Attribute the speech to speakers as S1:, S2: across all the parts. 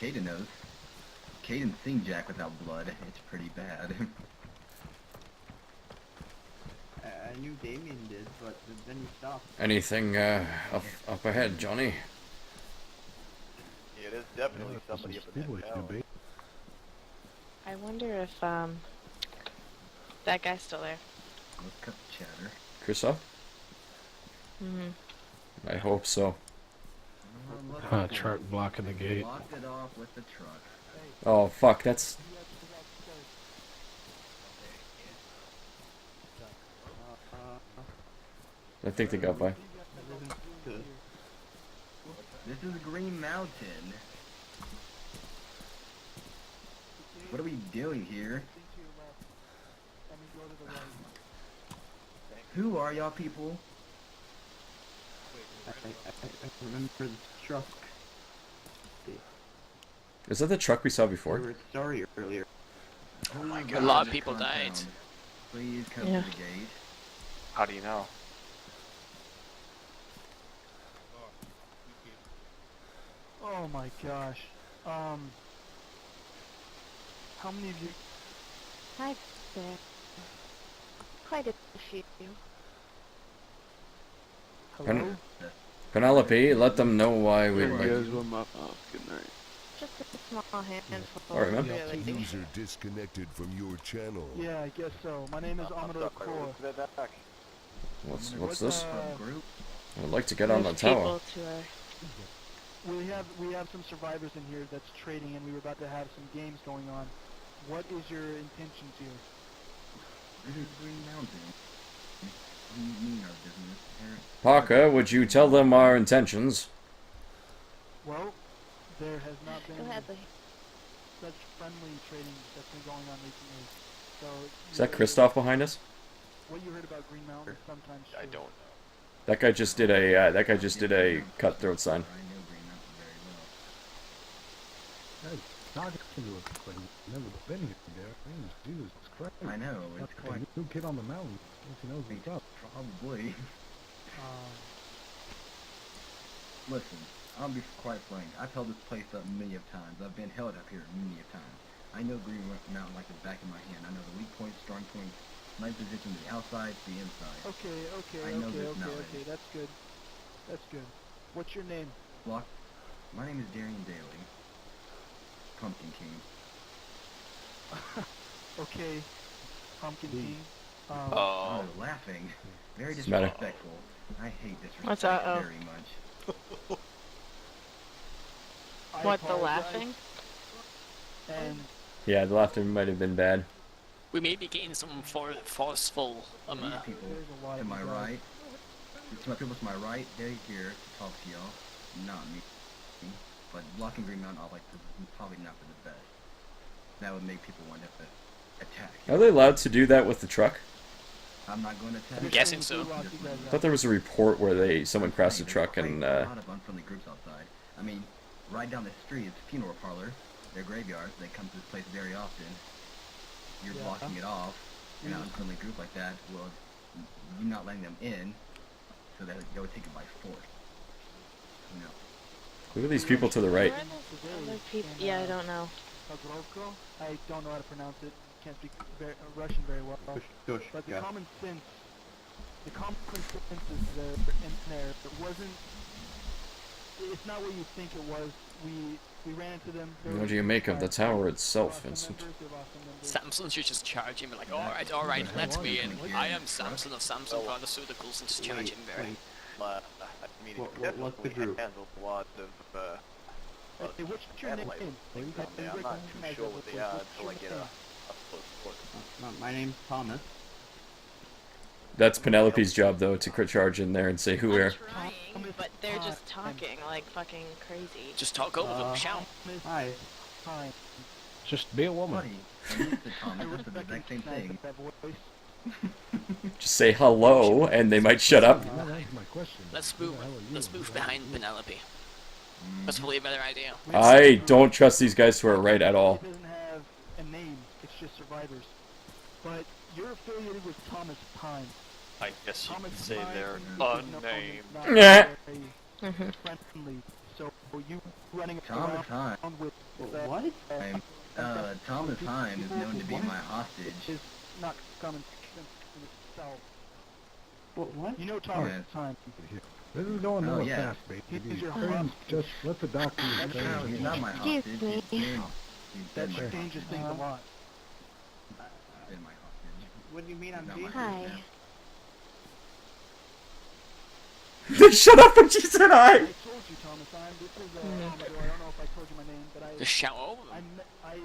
S1: Caden knows. Caden's seen Jack without blood. It's pretty bad.
S2: I knew Damien did, but then he stopped.
S3: Anything up ahead, Johnny?
S4: Yeah, there's definitely somebody up in that tower.
S5: I wonder if that guy's still there.
S1: Let's cut the chatter.
S3: Christoph? I hope so.
S6: Truck blocking the gate.
S1: Block it off with the truck.
S3: Oh fuck, that's... I think they got by.
S1: This is Green Mountain. What are we doing here? Who are y'all people?
S2: I remember the truck.
S3: Is that the truck we saw
S2: We
S3: before?
S2: were sorry earlier.
S1: Oh my
S4: God.
S1: God,
S4: A
S5: lot of
S1: the
S5: people died.
S1: compound. Please come
S5: Yeah.
S1: to the gate.
S4: How do you know?
S7: Oh my gosh. How many of you?
S5: Hi there. Quite a few.
S7: Hello?
S3: Penelope, let them know why we
S8: There
S3: like...
S8: goes one my good night.
S5: Just a small handful.
S3: Alright, man.
S5: Really.
S9: User disconnected from your channel.
S7: Yeah, I guess so. My name is Amador Kor.
S3: What's this?
S1: Group?
S3: I would like to get on the
S5: There's
S3: tower.
S5: people to our...
S7: We have some survivors in here that's trading, and we were about to have some games going on. What is your intentions here?
S1: This is Green Mountain. We mean our business.
S3: Parker, would you tell them our intentions?
S7: Well, there has not
S5: Go
S7: been
S5: ahead, Lee.
S7: such friendly trading that's been going on recently. So
S3: Is that Christoph behind us?
S7: what you heard about Green Mountain is sometimes
S4: I
S7: true.
S4: don't know.
S3: That guy just did a cutthroat sign.
S1: I know Green Mountain very well.
S6: Hey, talking to us like we've never been here, Derek. Jesus Christ.
S1: I know, it's
S6: That's
S1: quite...
S6: a new kid on the mountain. He knows what's up.
S1: Probably. Listen, I'll be quite frank. I've held this place up many of times. I've been held up here many of times. I know Green Mountain like the back of my hand. I know the weak points, strong points, my position, the outside, the inside.
S7: Okay,
S1: I know this knowledge.
S7: okay. That's good. That's good. What's your name?
S1: Block. My name is Darian Daly. Pumpkin King.
S7: Okay, Pumpkin King.
S1: Oh, laughing. Very
S3: What's the matter?
S1: disrespectful. I hate
S5: What's
S1: disrespect
S5: that? Oh.
S1: very much.
S7: I
S5: What, the
S7: apologize,
S5: laughing?
S7: And
S3: Yeah, the laughter might have been bad.
S10: We may be getting some forceful,
S1: These people
S7: there's a lot
S1: to
S7: of
S1: my
S7: you guys.
S1: right, to my people to my right, they're here to talk to y'all, not me. But blocking Green Mountain off like this is probably not for the best. That would make people want to attack.
S3: Are they allowed to do that with the truck?
S1: I'm not going to attack.
S10: I'm guessing so.
S1: Just
S3: I thought there was a report where someone crashed a truck and
S1: a lot of unfriendly groups outside. I mean, right down the street is a funeral parlor. They're graveyards. They come to this place very often. You're
S7: Yeah.
S1: blocking it off. In an unfriendly group like that, well, you're not letting them in, so that they would take it by force. You know.
S3: look at these people to the right.
S5: Where are those other people? Yeah, I don't know.
S7: Pogrovko? I don't know how to pronounce it. Can't speak Russian very well. But the common sense, is in there. It wasn't. It's not what you think it was. We ran into them.
S3: What do you make of the tower itself, Vincent?
S10: Samson should just charge him like, alright, let me in. I am Samson of Samson Pharmaceuticals, and just charge him very.
S4: I mean,
S2: What-
S4: it
S2: what's the
S4: definitely
S2: group?
S4: handles a lot of,
S7: Hey, what's your name?
S4: things down there. I'm not too sure what they are until I get up close look.
S2: My name's Thomas.
S3: That's Penelope's job, though, to charge in there and say who we are.
S5: I'm trying, but they're just talking like fucking crazy.
S10: Just talk over them, shout.
S2: Hi.
S7: Hi.
S6: Just be a woman.
S1: Buddy, I used to
S7: I
S1: Thomas. That's the
S7: respect
S1: exact same
S7: and
S1: thing.
S7: that voice.
S3: Just say hello, and they might shut up.
S6: That was my question.
S10: Let's
S6: Who
S10: move.
S6: the hell are you?
S10: Let's move behind Penelope. That's probably a better idea.
S3: I don't trust these guys to our right at all.
S7: It doesn't have a name. It's just survivors. But you're affiliated with Thomas Pine.
S4: I guess you
S7: Thomas
S4: could say
S7: Pine
S4: they're
S7: is an opponent
S4: unnamed.
S7: not
S3: Yeah.
S7: very friendly. So you running
S1: Thomas Heim.
S7: around with
S2: What?
S1: Thomas Heim is known to be my hostage.
S7: is not common sense in itself.
S2: What?
S7: You know Thomas
S1: Yes.
S7: Heim.
S6: This is going
S1: Oh,
S6: nowhere
S1: yes.
S6: fast, baby.
S7: He's your
S6: Friends,
S7: hostage.
S6: just let the doctor
S7: That's
S6: say
S7: how
S1: He's not my
S5: Excuse
S1: hostage.
S5: me.
S1: He's been
S7: That
S1: my
S7: changes
S1: hostage.
S7: things a lot.
S1: He's been my hostage.
S2: What do you mean I'm
S1: Not my
S2: dangerous?
S5: Hi.
S1: hostage
S3: Shut up when she said
S7: I
S3: hi.
S7: told you, Thomas Heim. This is Commodore. I don't know if I told you my name, but
S10: Just shout over them.
S7: I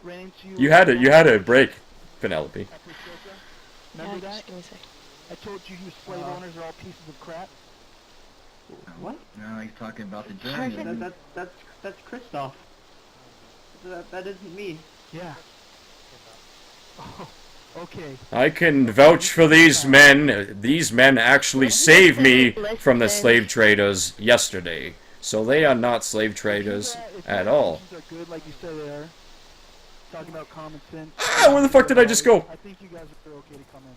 S7: ran into you.
S3: You had a break, Penelope.
S7: At Priscilla.
S5: Yeah,
S7: Remember that?
S5: just give me a sec.
S7: I told you slave owners are all pieces of crap.
S2: What?
S1: now. No, he's talking about the
S5: Perfect.
S1: German.
S2: That's Christoph. That isn't me.
S7: Yeah. Oh, okay.
S3: I can vouch for these men. These men actually saved me from the slave traders yesterday. So they are not slave traders
S7: If
S3: at
S7: your
S3: all.
S7: intentions are good, like you say they are. Talking about common sense.
S3: Ah, where the fuck did I just go?
S7: I think you guys are okay to come in.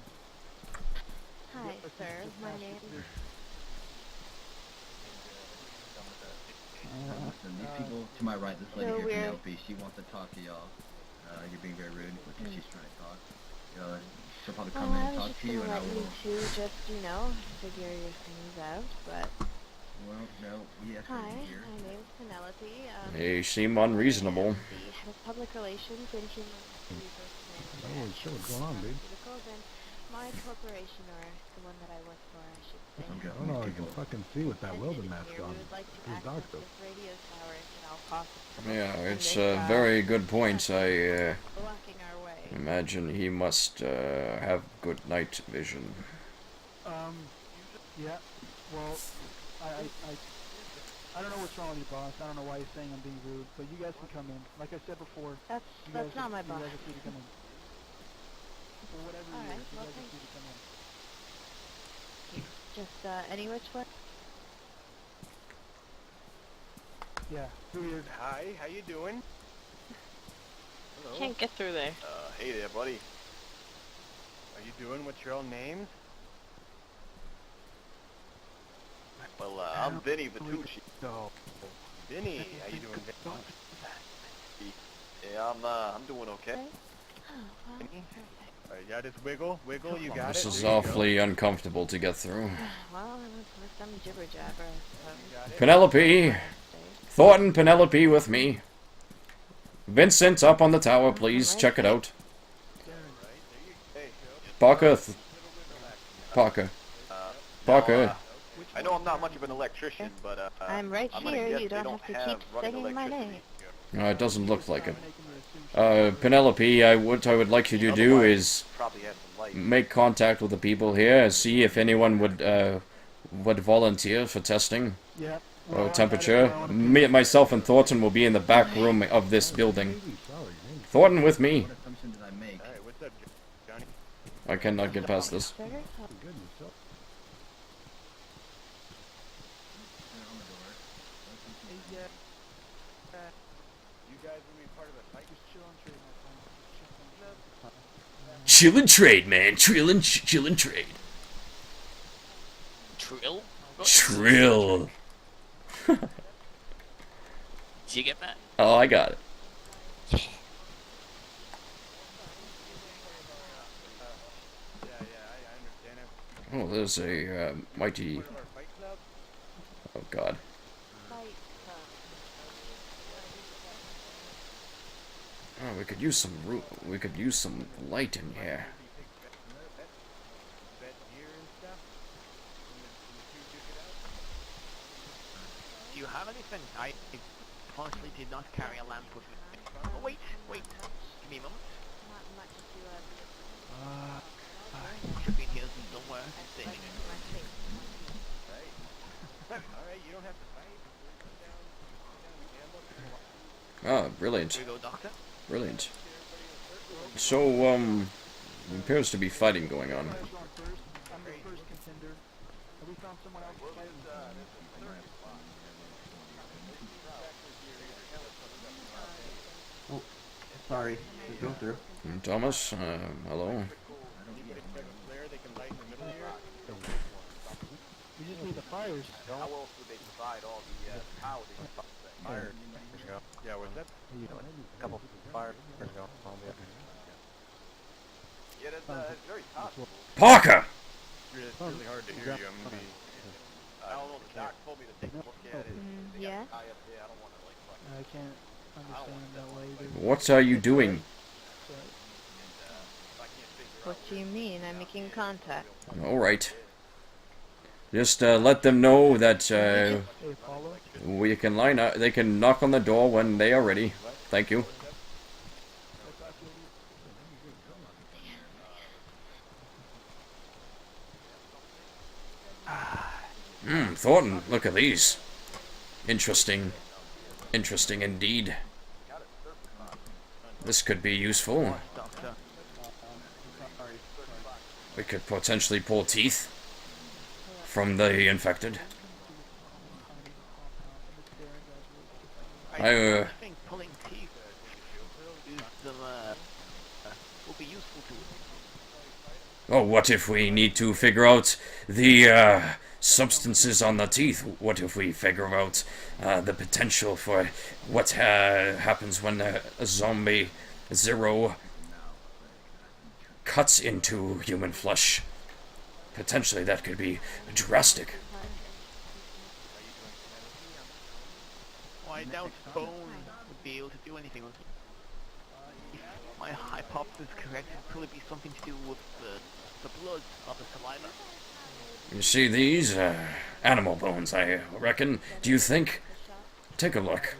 S5: Hi, sir. My name.
S1: Listen, these people to my right, this lady
S5: So
S1: here,
S5: we're-
S1: Penelope, she wants to talk to y'all. You're being very rude because she's trying to talk. She'll probably come in
S5: Well, I
S1: and
S5: was
S1: talk
S5: just
S1: to you,
S5: gonna
S1: and I
S5: let you
S1: will.
S5: two just, figure your things out, but...
S1: Well, no, yes,
S5: Hi,
S1: here.
S5: my name's Penelope.
S3: They seem unreasonable.
S5: The head of public relations and human resources
S6: Oh,
S5: manager
S6: shit, what's going on, dude?
S5: Pharmaceuticals, and my corporation, or the one that I work for, I should say.
S1: I'm
S6: I
S1: good.
S6: don't know, I can fucking see with that
S5: As
S6: welding
S5: sitting
S6: mask
S5: here,
S6: on.
S5: we would like to
S6: His
S5: access
S6: doctor.
S5: this radio tower if at all possible.
S3: Yeah,
S5: And
S3: it's
S5: this,
S3: a very good point.
S5: blocking our way.
S3: Imagine he must have good night vision.
S7: Yeah. Well, I don't know what's wrong with you, boss. I don't know why you're saying I'm being rude, but you guys can come in. Like I said before,
S5: That's
S7: you guys
S5: not my
S7: you
S5: boss.
S7: guys are free to come in. For whatever
S5: Alright,
S7: reason, you
S5: well,
S7: guys are
S5: thank
S7: free to come in.
S5: Just any which way.
S7: Yeah. Weird.
S4: Hi, how you doing? Hello.
S5: Can't get through there.
S4: Hey there, buddy. Are you doing what's your own names? Well, I'm Vinny Vitucci.
S7: No.
S4: Vinny, how you doing, Vinny? Yeah, I'm doing okay.
S5: Oh, well, perfect.
S4: Alright, yeah, just wiggle, you got
S3: This
S4: it.
S3: is
S4: There you go.
S3: awfully uncomfortable to get through.
S5: Well, first I'm jibber jabber, I suppose.
S4: Got it.
S3: Penelope! Thornton, Penelope with me. Vincent, up on the tower, please. Check it out.
S4: Hey,
S3: Parker. Parker. Parker.
S4: now, I know I'm not much of an electrician, but
S5: I'm right
S4: I'm gonna
S5: here,
S4: guess
S5: you
S4: they
S5: don't
S4: don't
S5: have to
S4: have
S5: keep
S4: running
S5: singing my
S4: electricity
S5: name.
S4: here.
S3: No, it doesn't look like it.
S7: Making me assume
S3: Penelope, what I would like you to do
S4: Otherwise,
S3: is
S4: probably have some light.
S3: make contact with the people here and see if anyone would volunteer for testing
S7: Yeah.
S3: or temperature. Me, myself, and Thornton will be in the back room of this building.
S6: Really sorry, man.
S3: Thornton with me.
S1: What assumption did I make?
S4: Alright, what's up, Johnny?
S3: I cannot get past this.
S5: Sugar? Oh,
S6: Good yourself.
S4: You guys gonna be part of the fight?
S7: Just chill and trade, my friend.
S3: Chill and trade, man. Chill and trade.
S10: Trill?
S3: Trill.
S10: Did you get that?
S3: Oh, I got it.
S4: Yeah, I understand it.
S3: Oh, there's a mighty.
S4: Our fight club?
S3: Oh God.
S5: fight club.
S3: Oh, we could use some we could use some light in here.
S4: Bet gear and stuff?
S2: Do you have anything? I honestly did not carry a lamp with me. Oh, wait. Give me a moment.
S5: Not much to
S2: Should be in here somewhere.
S5: explain to my face.
S4: Alright, you don't have to fight.
S3: Ah, brilliant,
S2: Here we go, doctor.
S3: brilliant. So, there appears to be fighting going on.
S7: I'm the first contender. Have we found someone else to fight?
S2: Sorry. Go through.
S3: Thomas, hello.
S4: They can light in the middle here.
S7: We just need the fires.
S4: How else would they provide all the power they
S8: fire ago. Yeah, was that a couple fires ago?
S4: Yeah, that's very possible.
S3: Parker!
S8: It's really hard to hear you. I'm gonna be.
S4: I don't know. The doc told me to take a look at it. They got
S5: Yeah?
S4: a guy up there. I don't want to like fucking.
S7: I can't understand that way either.
S3: What are you doing?
S5: What do you mean? I'm making contact.
S3: Alright. Just let them know that
S7: Hey, Apollo?
S3: we can line up. They can knock on the door when they are ready. Thank you. Thornton, look at these. Interesting. Interesting indeed. This could be useful.
S2: Doctor.
S3: We could potentially pull teeth from the infected.
S2: I think pulling teeth will be useful to it.
S3: Oh, what if we need to figure out the substances on the teeth? What if we figure out the potential for what happens when a zombie zero cuts into human flesh? Potentially that could be drastic.
S2: Well, I doubt bone would be able to do anything with it. If my hypothesis is correct, it would probably be something to do with the blood of the saliva.
S3: You see these? Animal bones, I reckon. Do you think? Take a look.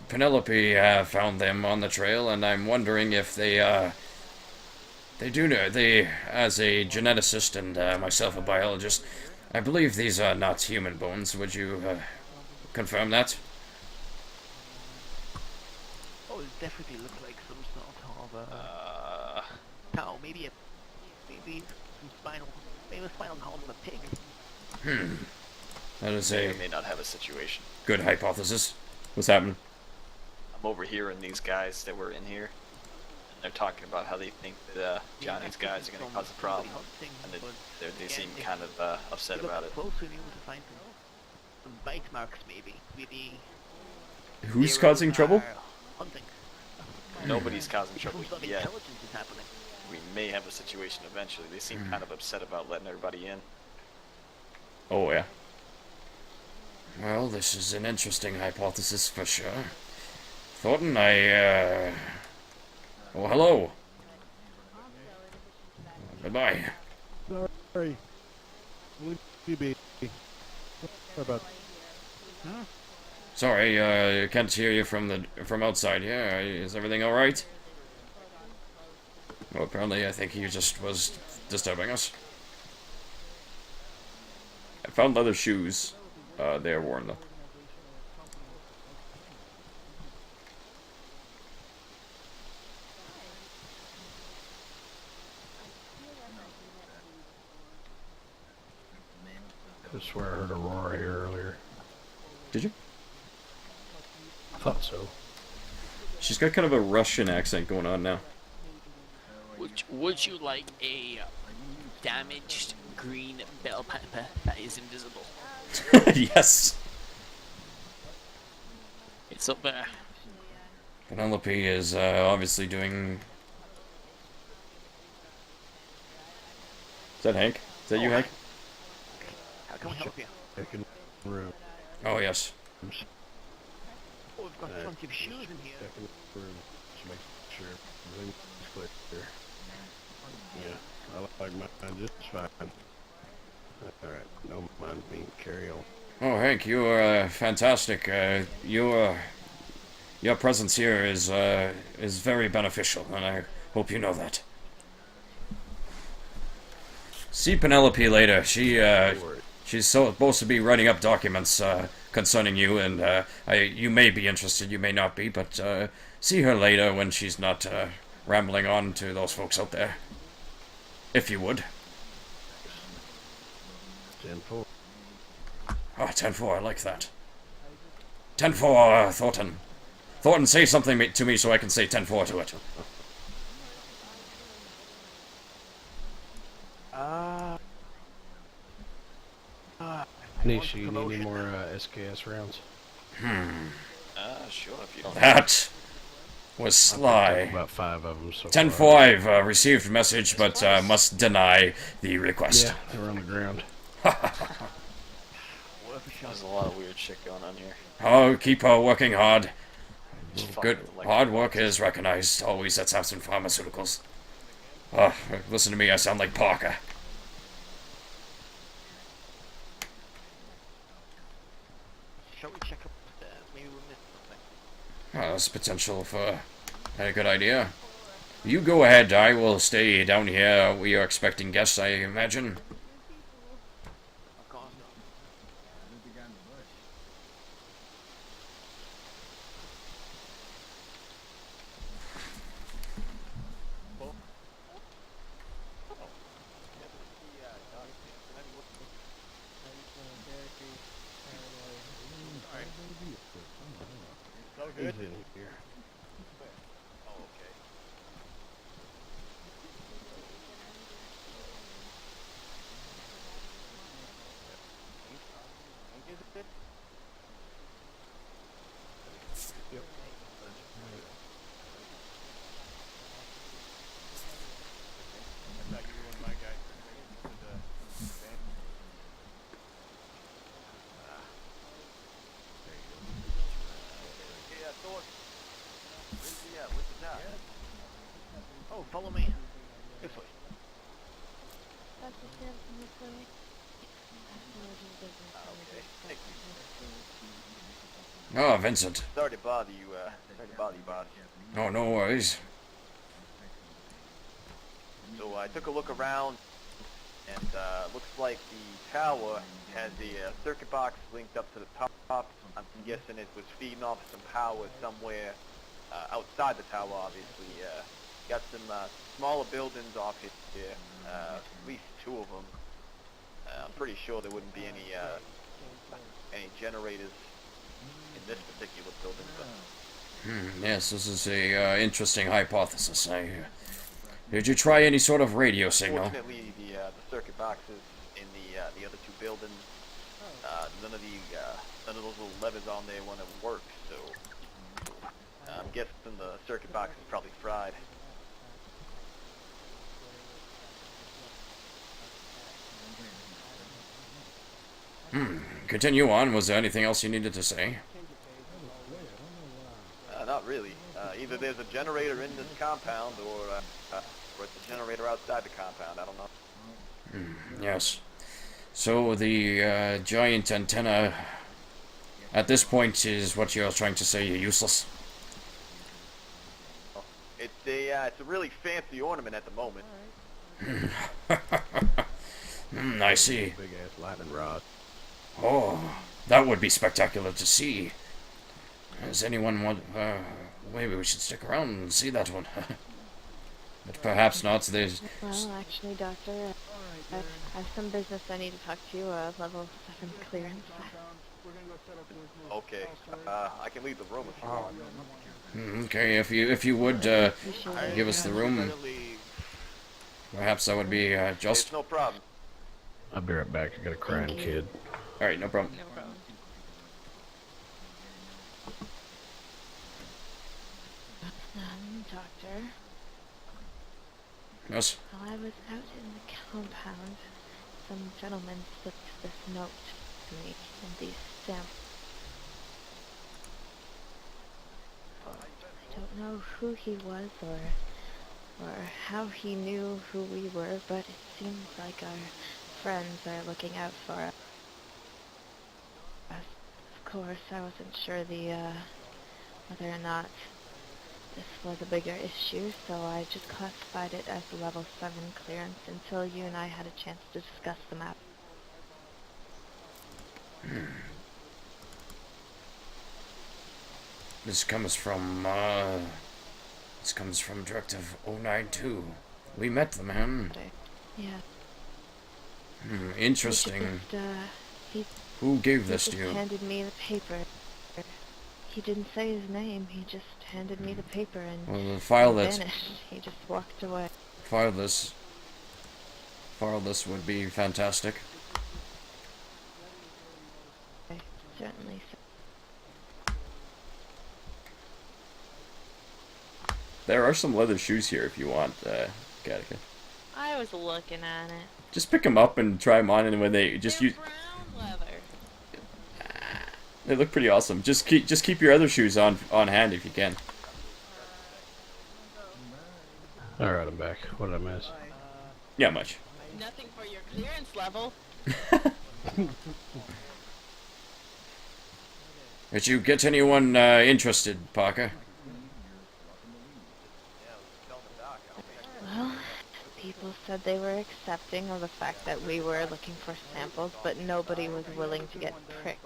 S3: Penelope found them on the trail, and I'm wondering if they do know. They, as a geneticist and myself a biologist, I believe these are not human bones. Would you confirm that?
S2: Oh, it definitely looks like some sort of cow, maybe some spinal column of a pig.
S3: That is
S4: May
S3: a
S4: or may not have a situation.
S3: good hypothesis. What's happening?
S4: I'm overhearing these guys that were in here, and they're talking about how they think that Johnny's guys are going to cause a problem, and they seem kind of upset about it.
S2: Closer, and able to find some bite marks, maybe. Maybe
S3: Who's
S2: they
S3: causing
S2: are
S3: trouble?
S2: Hunting.
S4: Nobody's causing trouble
S2: Some sort of
S4: yet.
S2: intelligence is happening.
S4: We may have a situation eventually. They seem kind of upset about letting everybody in.
S3: Oh, yeah. Well, this is an interesting hypothesis for sure. Thornton, Oh, hello. Goodbye.
S8: Sorry. Will you be? What about?
S3: Sorry, I can't hear you from outside. Yeah, is everything all right? Well, apparently, I think he just was disturbing us. I found leather shoes. They are worn though.
S6: I swear I heard a roar here earlier.
S3: Did you?
S6: I thought so.
S3: She's got kind of a Russian accent going on now.
S10: Would you like a damaged green bell pepper that is invisible?
S3: Yes.
S10: It's up there.
S3: Penelope is obviously doing. Is that Hank? Is that you, Hank?
S2: How can we help you?
S6: Second room.
S3: Oh yes.
S2: Oh, we've got plenty of shoes in here.
S6: Second room. Just make sure everything's clear. Yeah, I like mine just fine. Alright, no mind being carry on.
S3: Oh, Hank, you are fantastic. Your presence here is very beneficial, and I hope you know that. See Penelope later. She's supposed to be writing up documents concerning you, and you may be interested, you may not be, but see her later when she's not rambling on to those folks out there. If you would.
S6: 10-4.
S3: Oh, 10-4, I like that. 10-4, Thornton. Thornton, say something to me so I can say 10-4 to it.
S6: Nish, you need any more SKS rounds?
S4: Sure, if you don't.
S3: That was
S6: I've picked up
S3: sly.
S6: about 5 of them so
S3: 10-5,
S6: far.
S3: received message, but must deny the request.
S6: Yeah, they were on the ground.
S4: There's a lot of weird shit going on here.
S3: Oh, keep working hard.
S4: Just fucking
S3: Good,
S4: with electric
S3: hard work
S4: boxes.
S3: is recognized, always at Samson Pharmaceuticals. Oh, listen to me, I sound like Parker.
S2: Shall we check upstairs? Maybe we missed something.
S3: Oh, there's potential for a good idea. You go ahead, I will stay down here. We are expecting guests, I imagine.
S2: Of course not.
S1: There's the guy in the bush.
S6: He's in here.
S8: Oh, okay.
S6: Yep.
S8: I thought you were one of my guys. To the band. Hey, Thor. Where's the, what's the top?
S2: Oh, follow me. This way.
S5: Dr. Samson, this way. Urgent business.
S8: Okay. Thank you.
S3: Oh, Vincent.
S8: Sorry to bother you, boss.
S3: Oh, no worries.
S8: So I took a look around, and looks like the tower has a circuit box linked up to the top. I'm guessing it was feeding off some power somewhere outside the tower, obviously. Got some smaller buildings off here, at least 2 of them. I'm pretty sure there wouldn't be any generators in this particular building, but
S3: Yes, this is a interesting hypothesis. Did you try any sort of radio signal?
S8: fortunately the circuit boxes in the other 2 buildings, none of those little levers on there want to work, so I'm guessing the circuit box is probably fried.
S3: Continue on. Was there anything else you needed to say?
S8: Not really. Either there's a generator in this compound, or it's a generator outside the compound. I don't know.
S3: Yes. So the giant antenna, at this point, is what you're trying to say you're useless?
S8: It's a really fancy ornament at the moment.
S3: I see.
S6: Big ass lightning rod.
S3: Oh, that would be spectacular to see. Does anyone want... maybe we should stick around and see that one. But perhaps not. There's...
S5: Well, actually, Doctor, I have some business I need to talk to you, level 7 clearance.
S8: Okay. I can leave the room if you want.
S3: Okay, if you would give us the room, perhaps that would be just...
S8: It's no problem.
S6: I'll be right back. I got a crying kid.
S3: Alright, no problem.
S5: Doctor,
S3: Yes?
S5: while I was out in the compound, some gentleman slipped this note to me and these stamps. I don't know who he was or how he knew who we were, but it seems like our friends are looking out for us. Of course, I wasn't sure whether or not this was a bigger issue, so I just classified it as a level 7 clearance until you and I had a chance to discuss the map.
S3: This comes from Directive 092. We met the man.
S5: Yeah.
S3: Interesting.
S5: He
S3: Who gave
S5: He
S3: this
S5: just
S3: to you?
S5: handed me the paper. He didn't say his name. He just handed me the paper and
S3: Well, file
S5: and
S3: it.
S5: vanished. He just walked away.
S3: File this. File this would be fantastic.
S5: Certainly.
S3: There are some leather shoes here if you want, Gattaca.
S5: I was looking at it.
S3: Just pick them up and try them on, and when they just
S5: They're
S3: use,
S5: brown leather.
S3: they look pretty awesome. Just keep your other shoes on hand if you can.
S6: Alright, I'm back. What did I miss?
S3: Yeah, much.
S5: Nothing for your clearance level.
S3: Did you get anyone interested, Parker?
S5: Well, people said they were accepting of the fact that we were looking for samples, but nobody was willing to get pricked.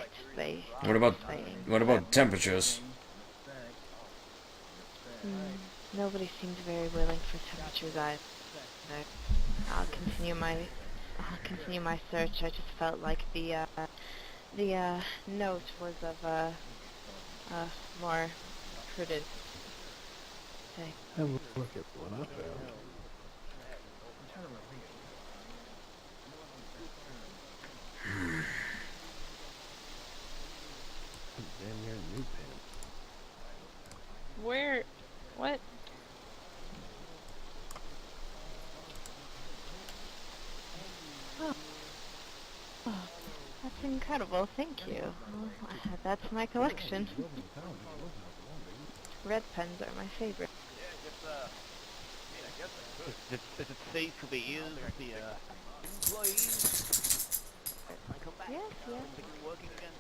S3: What about
S5: saying
S3: temperatures?
S5: Nobody seemed very willing for temperatures either. I'll continue my search. I just felt like the note was of a more prudent thing.
S6: Have a look at what I found. Damn near a new pen.
S5: Where? What? Oh, that's incredible. Thank you. Well, that's my collection. Red pens are my favorite.
S2: Does it say to the ears of the employees? Can I come back?
S5: Yes, yes.
S2: Think we're working again?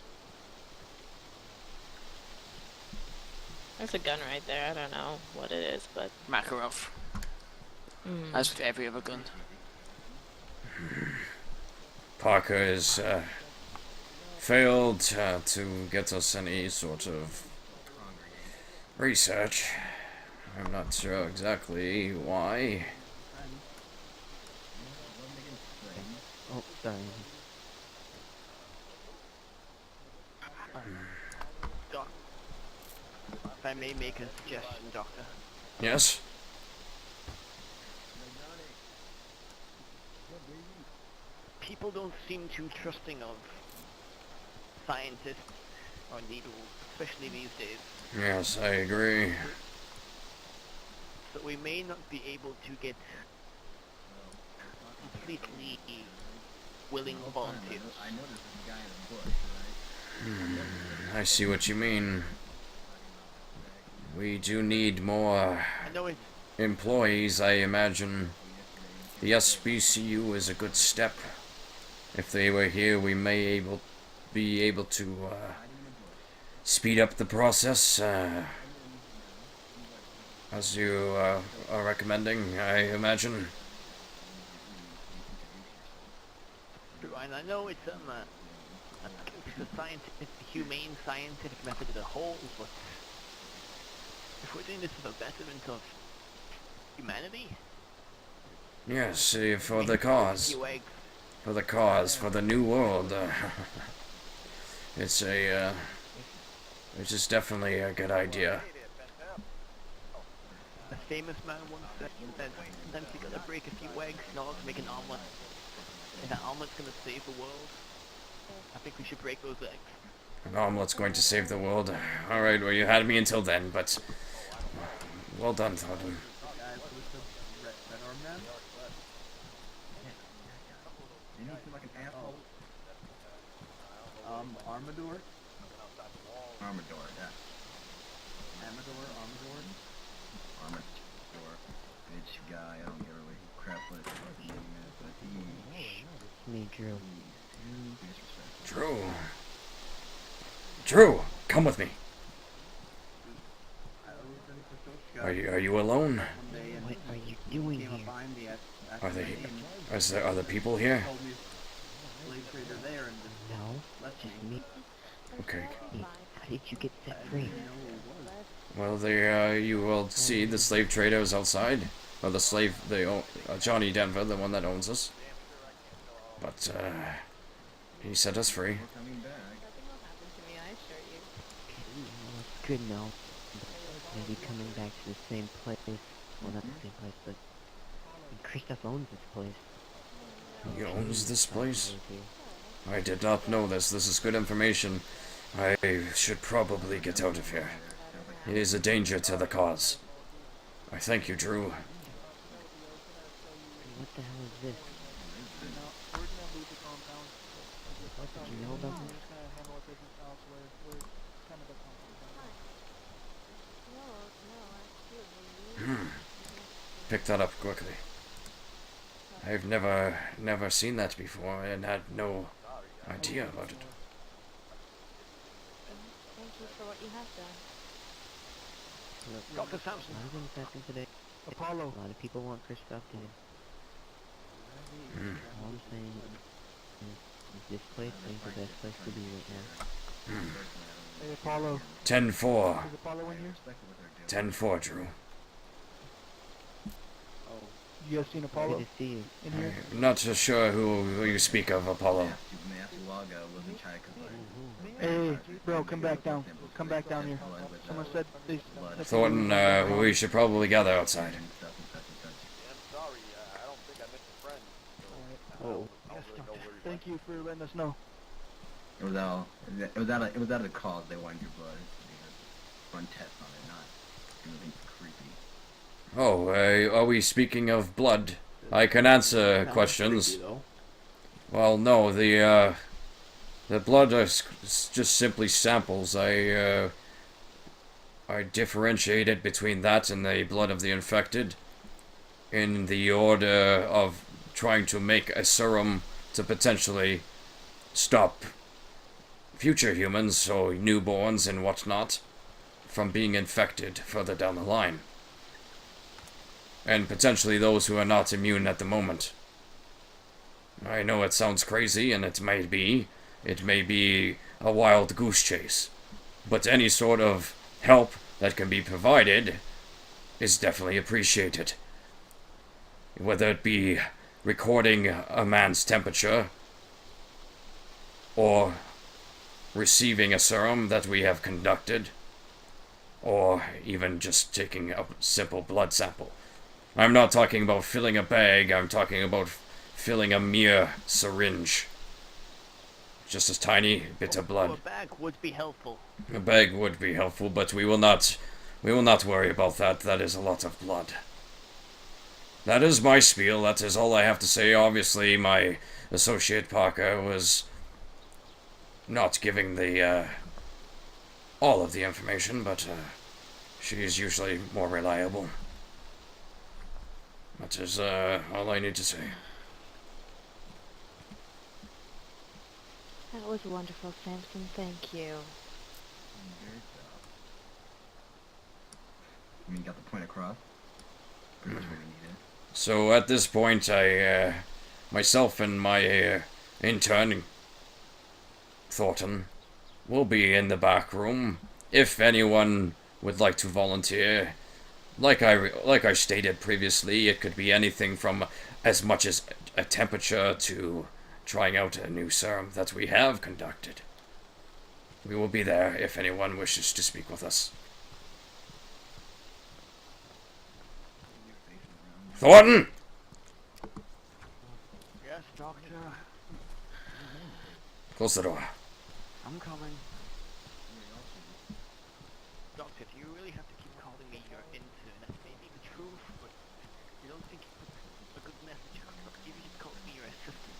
S5: There's a gun right there. I don't know what it is, but...
S10: Makarov. As with every other gun.
S3: Parker has failed to get us any sort of research. I'm not sure exactly why.
S11: Oh, sorry.
S2: Doc, if I may make a suggestion, Doctor.
S3: Yes?
S2: People don't seem too trusting of scientists or needles, especially these days.
S3: Yes, I agree.
S2: So we may not be able to get completely willing volunteers.
S1: I noticed this guy in the bush, right?
S3: I see what you mean. We do need more
S2: I know it's
S3: employees, I imagine. The SBCU is a good step. If they were here, we may be able to speed up the process, as you are recommending, I imagine.
S2: and I know it's the scientific, humane scientific method as a whole, but if we're doing this for the betterment of humanity,
S3: Yes, for the cause. For the cause, for the new world. It's is definitely a good idea.
S2: a famous man once said that sometimes you gotta break a few eggs in order to make an omelet. If that omelet's gonna save the world, I think we should break those eggs.
S3: An omelet's going to save the world. Alright, well, you had me until then, but well done, Thornton.
S1: Armador? Armador, yeah. Armador? Armador. Bitch guy, I don't give a crap what his fucking name is, but he...
S11: Me, Drew.
S3: Drew. Drew, come with me. Are you alone?
S11: What are you doing here?
S3: Are the people here?
S11: No, just me.
S3: Okay.
S11: How did you get set free?
S3: Well, you will see the slave traders outside. Or the slave, Johnny Denver, the one that owns us. But, he set us free.
S5: Nothing will happen to me, I assure you.
S11: Well, it's good now. Maybe coming back to the same place. Well, not the same place, but Christoph owns this place.
S3: He owns this place? I did not know this. This is good information. I should probably get out of here. He is a danger to the cause. I thank you, Drew.
S11: What the hell is this?
S7: We're gonna leave the compound.
S11: What did you know about
S7: We're
S11: this?
S7: just gonna handle our business elsewhere. We're kind of a compound right now.
S3: Pick that up quickly. I've never seen that before and had no idea about it.
S5: Thank you for what you have done.
S11: Look,
S2: Dr. Samson.
S11: a lot of things happened today.
S7: Apollo.
S11: A lot of people want Christoph dead. All I'm saying is this place ain't the best place to be right now.
S7: Hey, Apollo.
S3: 10-4.
S7: Is Apollo in here?
S3: 10-4, Drew.
S7: You guys seen Apollo
S11: Good to see you.
S7: in here?
S3: I'm not so sure who you speak of, Apollo.
S7: Hey, bro, come back down. Come back down here. Someone said they...
S3: Thornton, we should probably gather outside.
S8: I'm sorry, I don't think I missed a friend.
S11: Oh.
S7: Yes, thank you for letting us know.
S1: It was out of the cause they wanted your blood. Run tests on it, not anything creepy.
S3: Oh, are we speaking of blood? I can answer questions. Well, no, the blood is just simply samples. I differentiated between that and the blood of the infected in the order of trying to make a serum to potentially stop future humans, so newborns and whatnot, from being infected further down the line. And potentially those who are not immune at the moment. I know it sounds crazy, and it may be a wild goose chase. But any sort of help that can be provided is definitely appreciated. Whether it be recording a man's temperature, or receiving a serum that we have conducted, or even just taking a simple blood sample. I'm not talking about filling a bag, I'm talking about filling a mere syringe. Just a tiny bit of blood.
S2: A bag would be helpful.
S3: A bag would be helpful, but we will not worry about that. That is a lot of blood. That is my spiel, that is all I have to say. Obviously, my associate Parker was not giving the, all of the information, but, she is usually more reliable. That is, all I need to say.
S5: That was wonderful, Samson. Thank you.
S1: I mean, got the point across. Pretty much what we needed.
S3: So at this point, myself and my intern, Thornton, will be in the back room. If anyone would like to volunteer, like I stated previously, it could be anything from as much as a temperature to trying out a new serum that we have conducted. We will be there if anyone wishes to speak with us. Thornton!
S2: Yes, Doctor.
S3: Close the door.
S2: I'm coming. Doctor, do you really have to keep calling me your intern? That may be the truth, but you don't think it's a good message across if you just call me your assistant?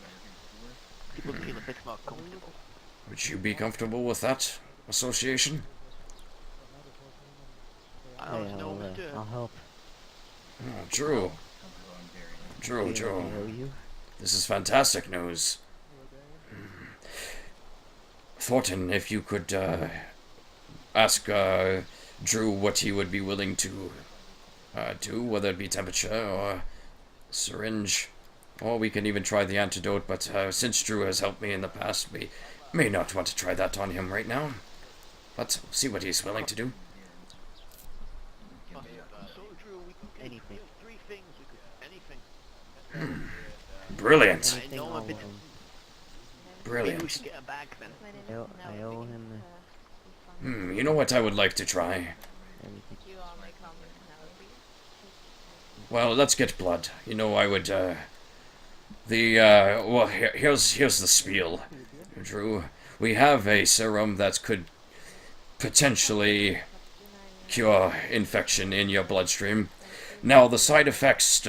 S2: People feel a bit more comfortable.
S3: Would you be comfortable with that association?
S2: I don't know,
S11: I'll help.
S3: Oh, Drew. Drew. This is fantastic news. Thornton, if you could ask Drew what he would be willing to do, whether it be temperature or syringe, or we can even try the antidote, but since Drew has helped me in the past, we may not want to try that on him right now. But see what he's willing to do.
S2: So, Drew, we could
S11: Anything.
S2: three things. We could anything.
S3: Brilliant.
S2: I know a bit. Maybe we
S3: Brilliant.
S2: should get a bag then.
S11: I owe him
S3: You know what I would like to try?
S11: everything.
S3: Well, let's get blood. You know, I would, well, here's the spiel, Drew. We have a serum that could potentially cure infection in your bloodstream. Now, the side effects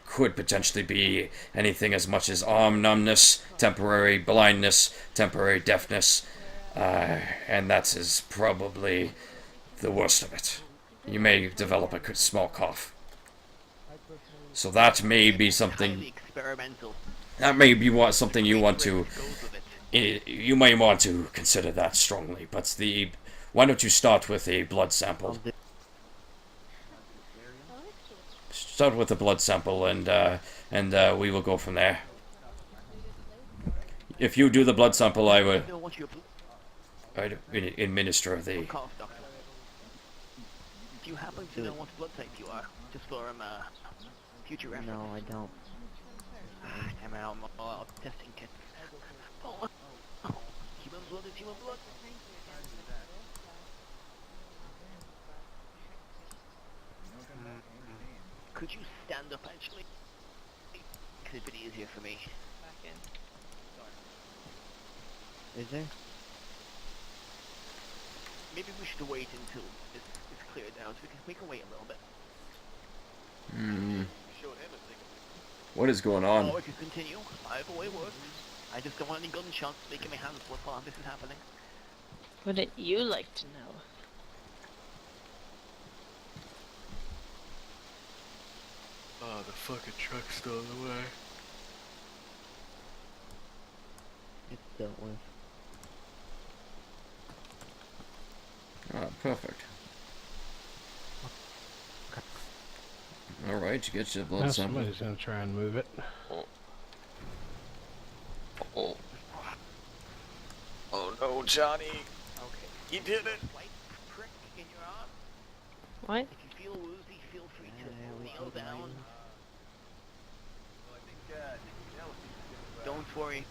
S3: could potentially be anything as much as arm numbness, temporary blindness, temporary deafness, and that is probably the worst of it. You may develop a small cough. So that may be something. That may be something you want to. You may want to consider that strongly. But why don't you start with a blood sample? Start with a blood sample, and we will go from there. If you do the blood sample, I'd administer the.
S2: Do you happen to know what blood type you are? Just for future reference.
S11: No, I don't.
S2: Damn it, I'm all out of testing kits. Oh, human blood is human blood. Could you stand up, actually? Makes it a bit easier for me.
S11: Is there?
S2: Maybe we should wait until it's cleared out. We can wait a little bit.
S3: What is going on?
S2: Or we could continue. Either way works. I just don't want any gunshots making my hands flip while this is happening.
S12: Wouldn't you like to know?
S6: Oh, the fucking truck's still in the way.
S11: It's dealt with.
S3: Ah, perfect. Alright, you get your blood sample.
S6: Somebody's gonna try and move it.
S4: Oh. Oh no, Johnny. Okay. He did it.
S2: Slight prick in your arm.
S12: What?
S2: If you feel woozy, feel free to kneel down. Don't worry.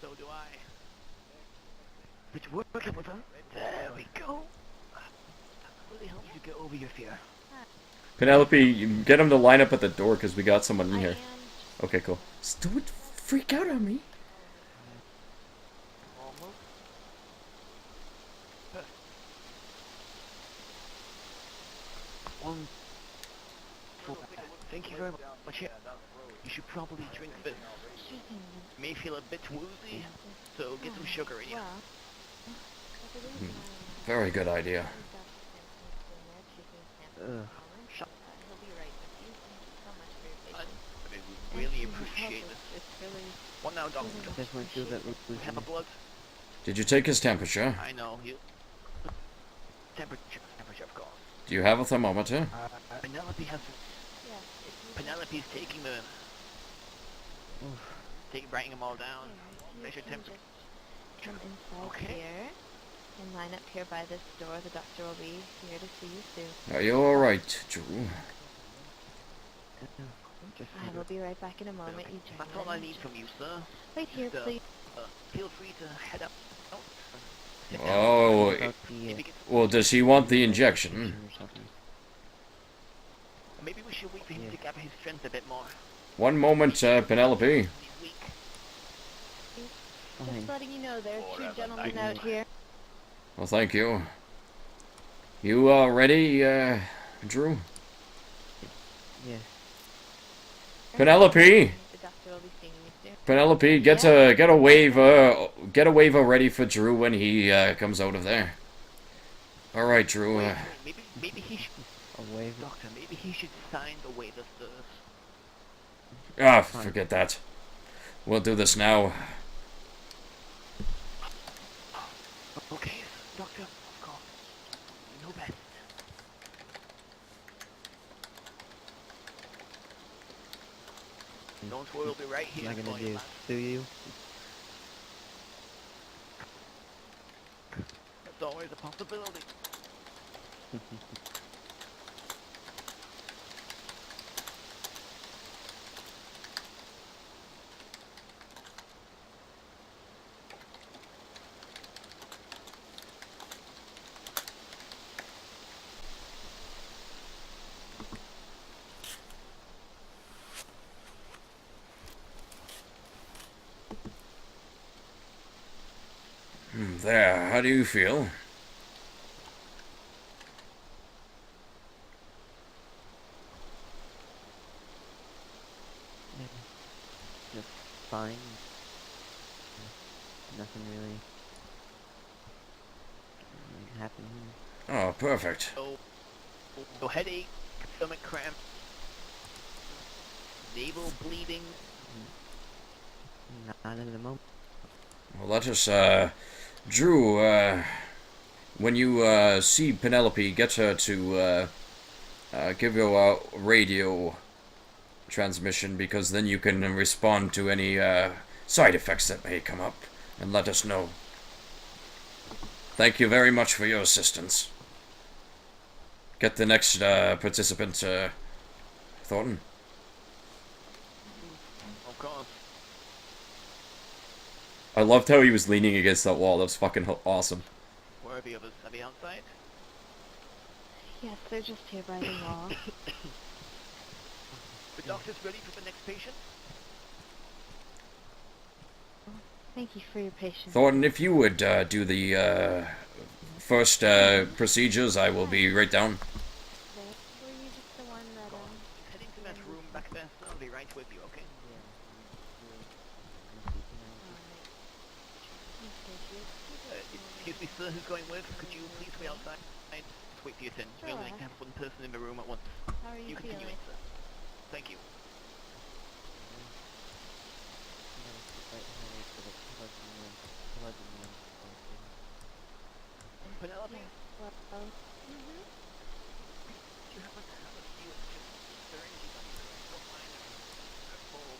S2: So do I. It's working with them. There we go. Really helps you get over your fear.
S3: Penelope, get him to line up at the door because we got someone in here. Okay, cool. Just don't freak out on me.
S2: Thank you very much. You should probably drink this. You may feel a bit woozy, so get some sugar in you.
S3: Very good idea.
S2: I really appreciate this. What now, Doctor?
S11: Just went through that
S2: Have a blood?
S3: Did you take his temperature?
S2: I know. Temperature, of course.
S3: Do you have a thermometer?
S2: Penelope has. Penelope's taking writing them all down. Measure temperature.
S5: Come inside
S2: Okay.
S5: here and line up here by this door. The doctor will be here to see you soon.
S3: Are you alright, Drew?
S5: I will be right back in a moment. You
S2: That's all I need from you, sir.
S5: Wait here,
S2: Just,
S5: please.
S2: Feel free to head up.
S3: Oh, well, does he want the injection?
S2: Maybe we should wait for him to gather his strength a bit more.
S3: One moment, Penelope.
S5: Just letting you know, there are two gentlemen out here.
S3: Well, thank you. You ready, Drew?
S11: Yeah.
S3: Penelope.
S5: The doctor will be seeing you soon.
S3: Penelope, get a waiver ready for Drew when he comes out of there. All right, Drew.
S2: Maybe he should.
S11: A waiver.
S2: Doctor, maybe he should sign the waiver first.
S3: Ah, forget that. We'll do this now.
S2: Okay, Doctor, of course. You know best. Don't worry, we'll be right here.
S11: What am I
S2: for
S11: gonna
S2: you,
S11: do?
S2: man.
S11: Sue you?
S2: That's always a possibility.
S3: There, how do you feel?
S11: fine. Nothing really happened here.
S3: Oh, perfect.
S2: No headache, stomach cramp, navel bleeding.
S11: Not at the moment.
S3: Well, let us, Drew, when you, see Penelope, get her to, give you a radio transmission, because then you can respond to any, side effects that may come up, and let us know. Thank you very much for your assistance. Get the next, participant, Thornton.
S2: Of course.
S3: I loved how he was leaning against that wall. That was fucking awesome.
S2: Where are the others? Are they outside?
S5: Yes, they're just here by the wall.
S2: The doctor's ready for the next patient?
S5: Thank you for your patience.
S3: Thornton, if you would, do the, first, procedures, I will be right down.
S5: Were you just the one that,
S2: Heading to that room back there. I'll be right with you, okay? Excuse me, sir, who's going with? Could you please wait outside? Just wait for your turn. We only like to have one person in the room at once.
S5: How are you
S2: continue
S5: feeling?
S2: in, sir. Thank you. Penelope?
S5: Well,
S2: Do you happen to have a few just syringes on you? Don't mind they're full.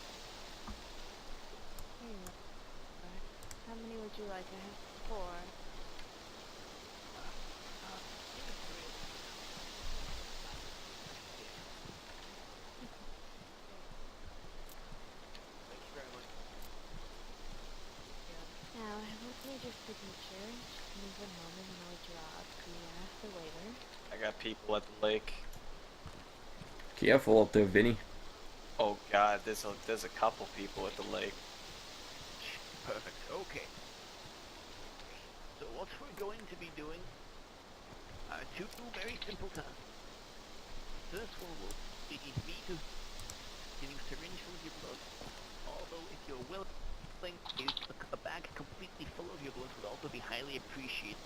S5: here you are. How many would you like? I have 4.
S2: Thank you very much.
S5: Now, I will need your signature. Just give me 1 moment and I'll draw up the waiver.
S4: I got people at the lake.
S3: Careful up there, Vinny.
S4: Oh god, there's a couple people at the lake.
S2: Perfect. Okay. So what we're going to be doing are 2 very simple tasks. First one will be me to getting syringe full of your blood. Although if you're willing, a bag completely full of your blood would also be highly appreciated.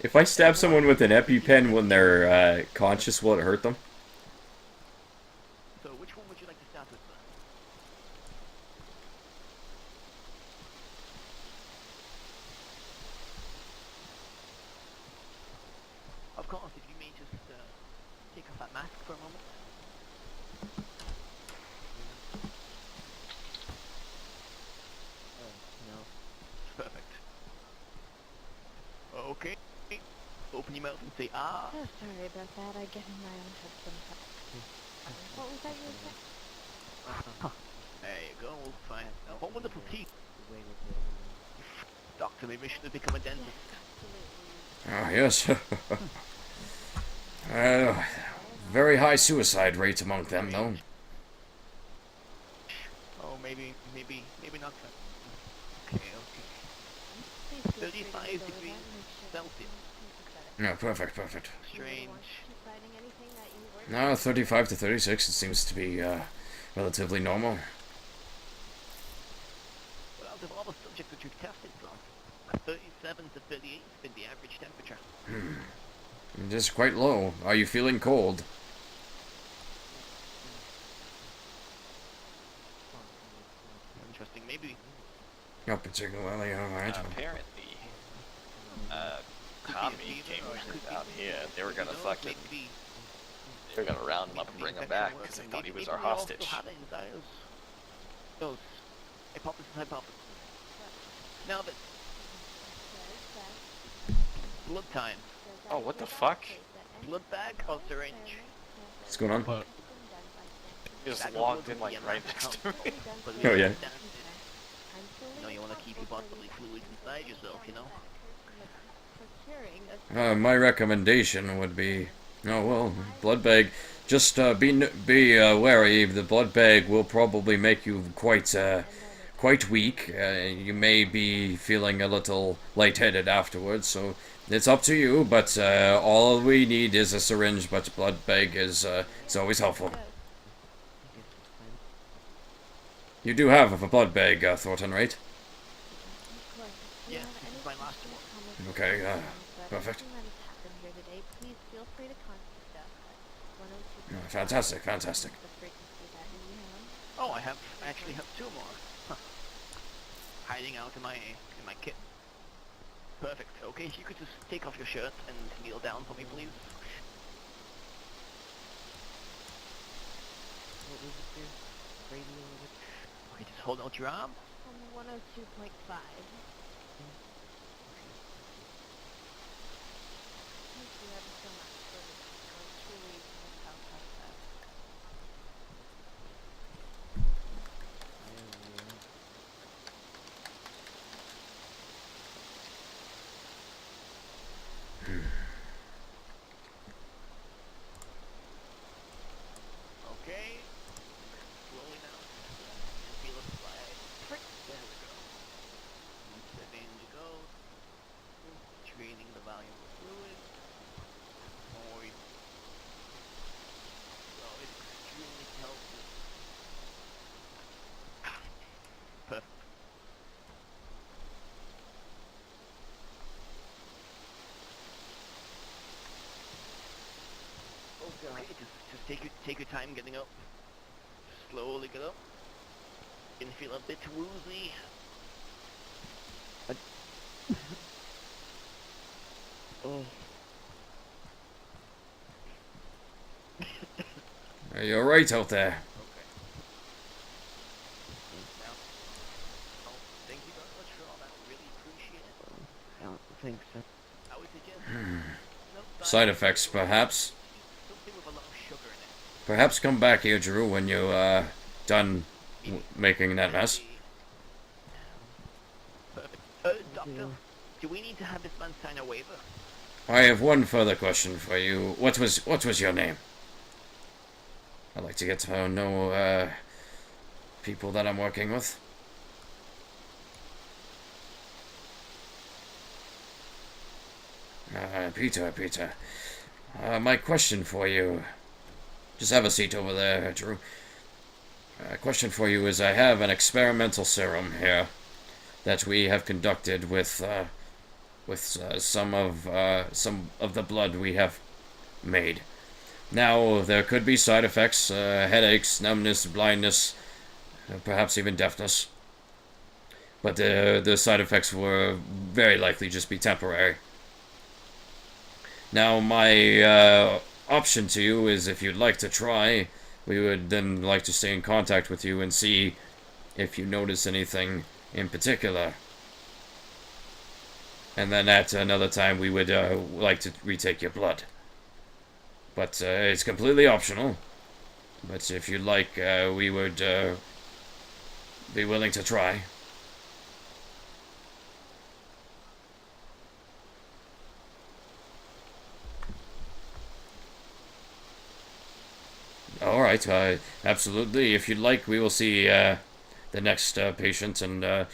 S3: If I stab someone with an EpiPen when they're, conscious, will it hurt them?
S2: So which one would you like to start with, sir? Of course, if you may just take off that mask for a moment.
S11: No.
S2: Perfect. Okay. Open your mouth and say ah.
S5: Oh, sorry about that. I get in my own head sometimes. What was that you were saying?
S2: There you go, we'll find. What wonderful teeth. Doctor, maybe I should have become a dentist.
S3: Oh, yes. Very high suicide rates among them, though.
S2: Oh, maybe not. Okay. 35 degrees Celsius.
S3: No, perfect.
S2: Strange.
S3: No, 35 to 36, it seems to be, relatively normal.
S2: Well, out of all the subjects that you've tested from, 37 to 38 has been the average temperature.
S3: It is quite low. Are you feeling cold?
S2: Interesting, maybe.
S3: No, particularly, alright.
S4: Apparently, Kami came down here. They were gonna fucking, they were gonna round him up and bring him back because they thought he was our hostage.
S2: Those hypothesis. Now that blood time.
S4: Oh, what the fuck?
S2: Blood bag or syringe?
S3: What's going on?
S6: But
S4: He just logged in like right next to me.
S3: Oh, yeah.
S2: You know, you want to keep your bodily fluids inside yourself, you know?
S3: My recommendation would be, oh well, blood bag. Just be wary. The blood bag will probably make you quite weak. You may be feeling a little lightheaded afterwards. So it's up to you. But all we need is a syringe. But blood bag is always helpful. You do have a blood bag, Thornton, right?
S5: Of course, if you
S2: Yes,
S5: have
S2: this
S5: any
S2: is my last
S5: questions,
S2: one.
S5: comments, or
S3: Okay,
S5: concerns about
S3: perfect.
S5: anything that has happened here today, please feel free to contact us at 102.
S3: Fantastic, fantastic.
S5: The frequency that we have.
S2: Oh, I actually have two more. Huh. Hiding out in my kit. Perfect. Okay, if you could just take off your shirt and kneel down for me, please.
S11: What was it there? Radio over
S2: Okay, just hold out your arm.
S5: On 102.5. Thank you ever so much for listening. I truly miss how process.
S2: Okay. Slowly now. And feel it slide. There we go. Step in you go. Draining the valuable fluid. Forward. So it extremely helps us. Perfect. Okay, just take your time getting up. Slowly get up. You can feel a bit woozy.
S11: Oh.
S3: Are you alright out there?
S2: Okay. Now, oh, thank you very much for all that. Really appreciate it.
S11: I don't think so.
S2: I would suggest no
S3: Side effects, perhaps.
S2: something with a lot of sugar in it.
S3: Perhaps come back here, Drew, when you done making that mess.
S2: Perfect. Doctor, do we need to have this man sign a waiver?
S3: I have one further question for you. What was your name? I'd like to get to know people that I'm working with. Peter. My question for you. Just have a seat over there, Drew. Question for you is, I have an experimental serum here that we have conducted with some of the blood we have made. Now, there could be side effects, headaches, numbness, blindness, perhaps even deafness. But the side effects will very likely just be temporary. Now, my option to you is, if you'd like to try, we would then like to stay in contact with you and see if you notice anything in particular. And then at another time, we would like to retake your blood. But it's completely optional. But if you'd like, we would be willing to try. Alright, absolutely. If you'd like, we will see the next patient, and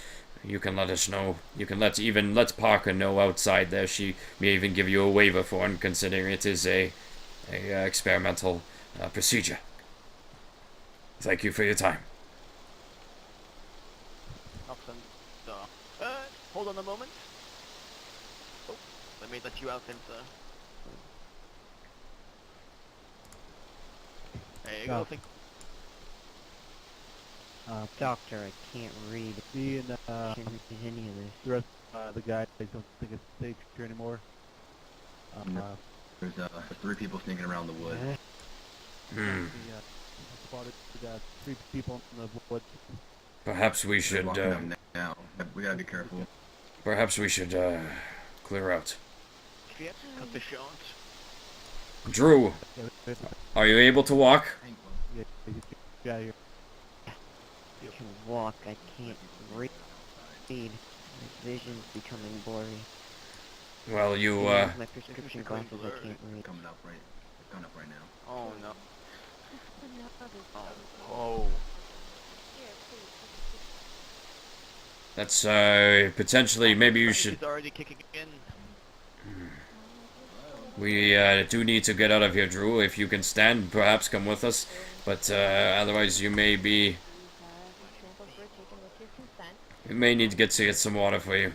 S3: you can let us know. You can let Parker know outside there. She may even give you a waiver for it, considering it is a experimental procedure. Thank you for your time.
S2: Excellent. Hold on a moment. Oh, let me let you out then, sir. There you go. Thank
S11: Doctor, I can't read.
S7: Me and
S11: I can't read any of this.
S7: the rest the guys don't think it's safe here anymore.
S1: There's 3 people sneaking around the woods.
S7: We spotted 3 people in the woods.
S3: Perhaps we should.
S1: Walking them now. We gotta be careful.
S3: Perhaps we should clear out.
S2: you. Cut the short.
S3: Drew, are you able to walk?
S7: Yeah, get out of here.
S11: I can walk, I can't read. My vision's becoming blurry.
S3: Well, you
S11: My prescription glasses, I can't read.
S1: Coming up right now.
S2: Oh no.
S5: Another
S2: Oh.
S5: Here, please.
S3: that's potentially, maybe you should.
S2: It's already kicking in.
S3: We do need to get out of here, Drew. If you can stand, perhaps come with us. But otherwise, you may be We may need to get some water for you.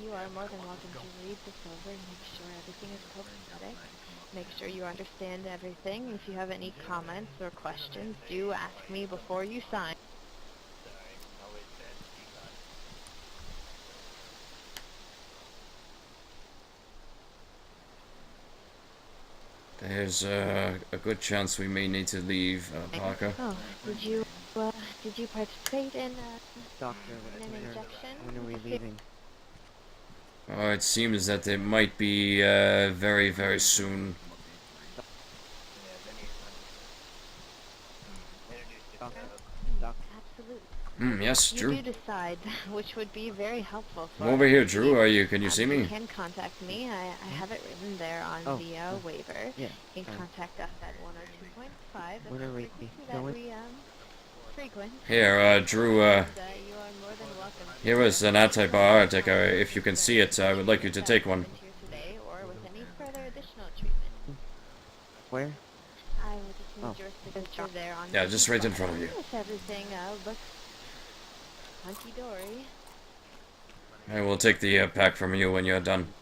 S5: You are more than welcome to read this over and make sure everything is copacetic. Make sure you understand everything. If you have any comments or questions, do ask me before you sign.
S3: There's a good chance we may need to leave, Parker.
S5: Oh, did you participate in
S11: Doctor,
S5: an injection?
S11: when are we leaving?
S3: Oh, it seems that it might be very, very soon.
S5: Absolutely.
S3: Yes, Drew.
S5: You do decide, which would be very helpful for
S3: I'm over here,
S5: us.
S3: Drew. Are you? Can you see
S5: You
S3: me?
S5: can contact me. I have it written there on the waiver.
S11: Yeah.
S5: You can contact us at 102.5.
S11: When are we going?
S5: Frequent.
S3: Here, Drew.
S5: You are more than welcome.
S3: Here is an antibiotic. If you can see it, I would like you to take one.
S5: Today or with any further additional treatment.
S11: Where?
S5: I will just need your signature there on
S3: Yeah, just right in front of you.
S5: If everything looks hunky-dory.
S3: I will take the pack from you when you're done.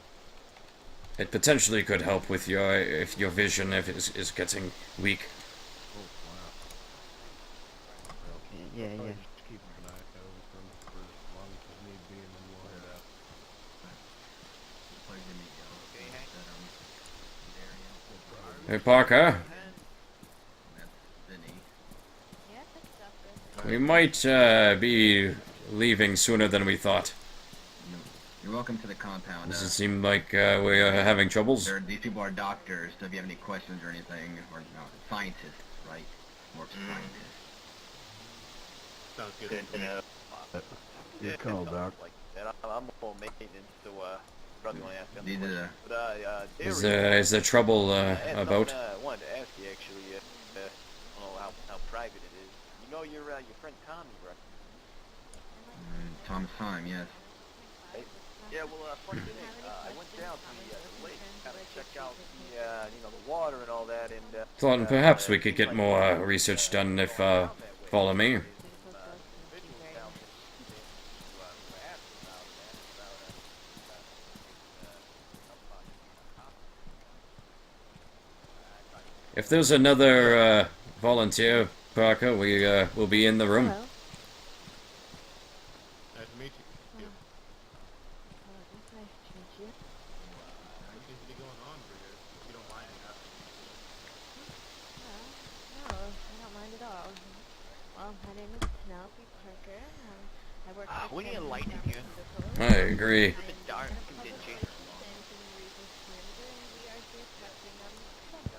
S3: It potentially could help with your vision if it is getting weak.
S11: Yeah.
S6: Just keep an eye over him for as long as need be, and then we'll head out.
S3: Hey, Parker. We might be leaving sooner than we thought.
S1: You're welcome to the compound.
S3: Does it seem like we are having troubles?
S1: These people are doctors, so if you have any questions or anything, or scientists, right? More scientists.
S6: Sounds good to know. Good call, Doc.
S8: Like that. I'm on maintenance, so probably want to ask them.
S1: These are
S3: Is there trouble about?
S8: I wanted to ask you actually. I don't know how private it is. You know your friend Tommy, right?
S1: Tom's time, yes.
S8: Yeah, well, funny thing, I went down to the lake, kind of check out the water and all that, and
S3: Thought perhaps we could get more research done if follow me. If there's another volunteer, Parker, we will be in the room.
S5: Hello.
S6: Nice to meet you.
S5: Nice to meet you.
S6: What seems to be going on for you? If you don't mind asking.
S5: No, I don't mind at all. Well, my name is Penelope Parker. I work for
S2: We need a light in here.
S3: I agree.
S2: It's a bit dark and dingy.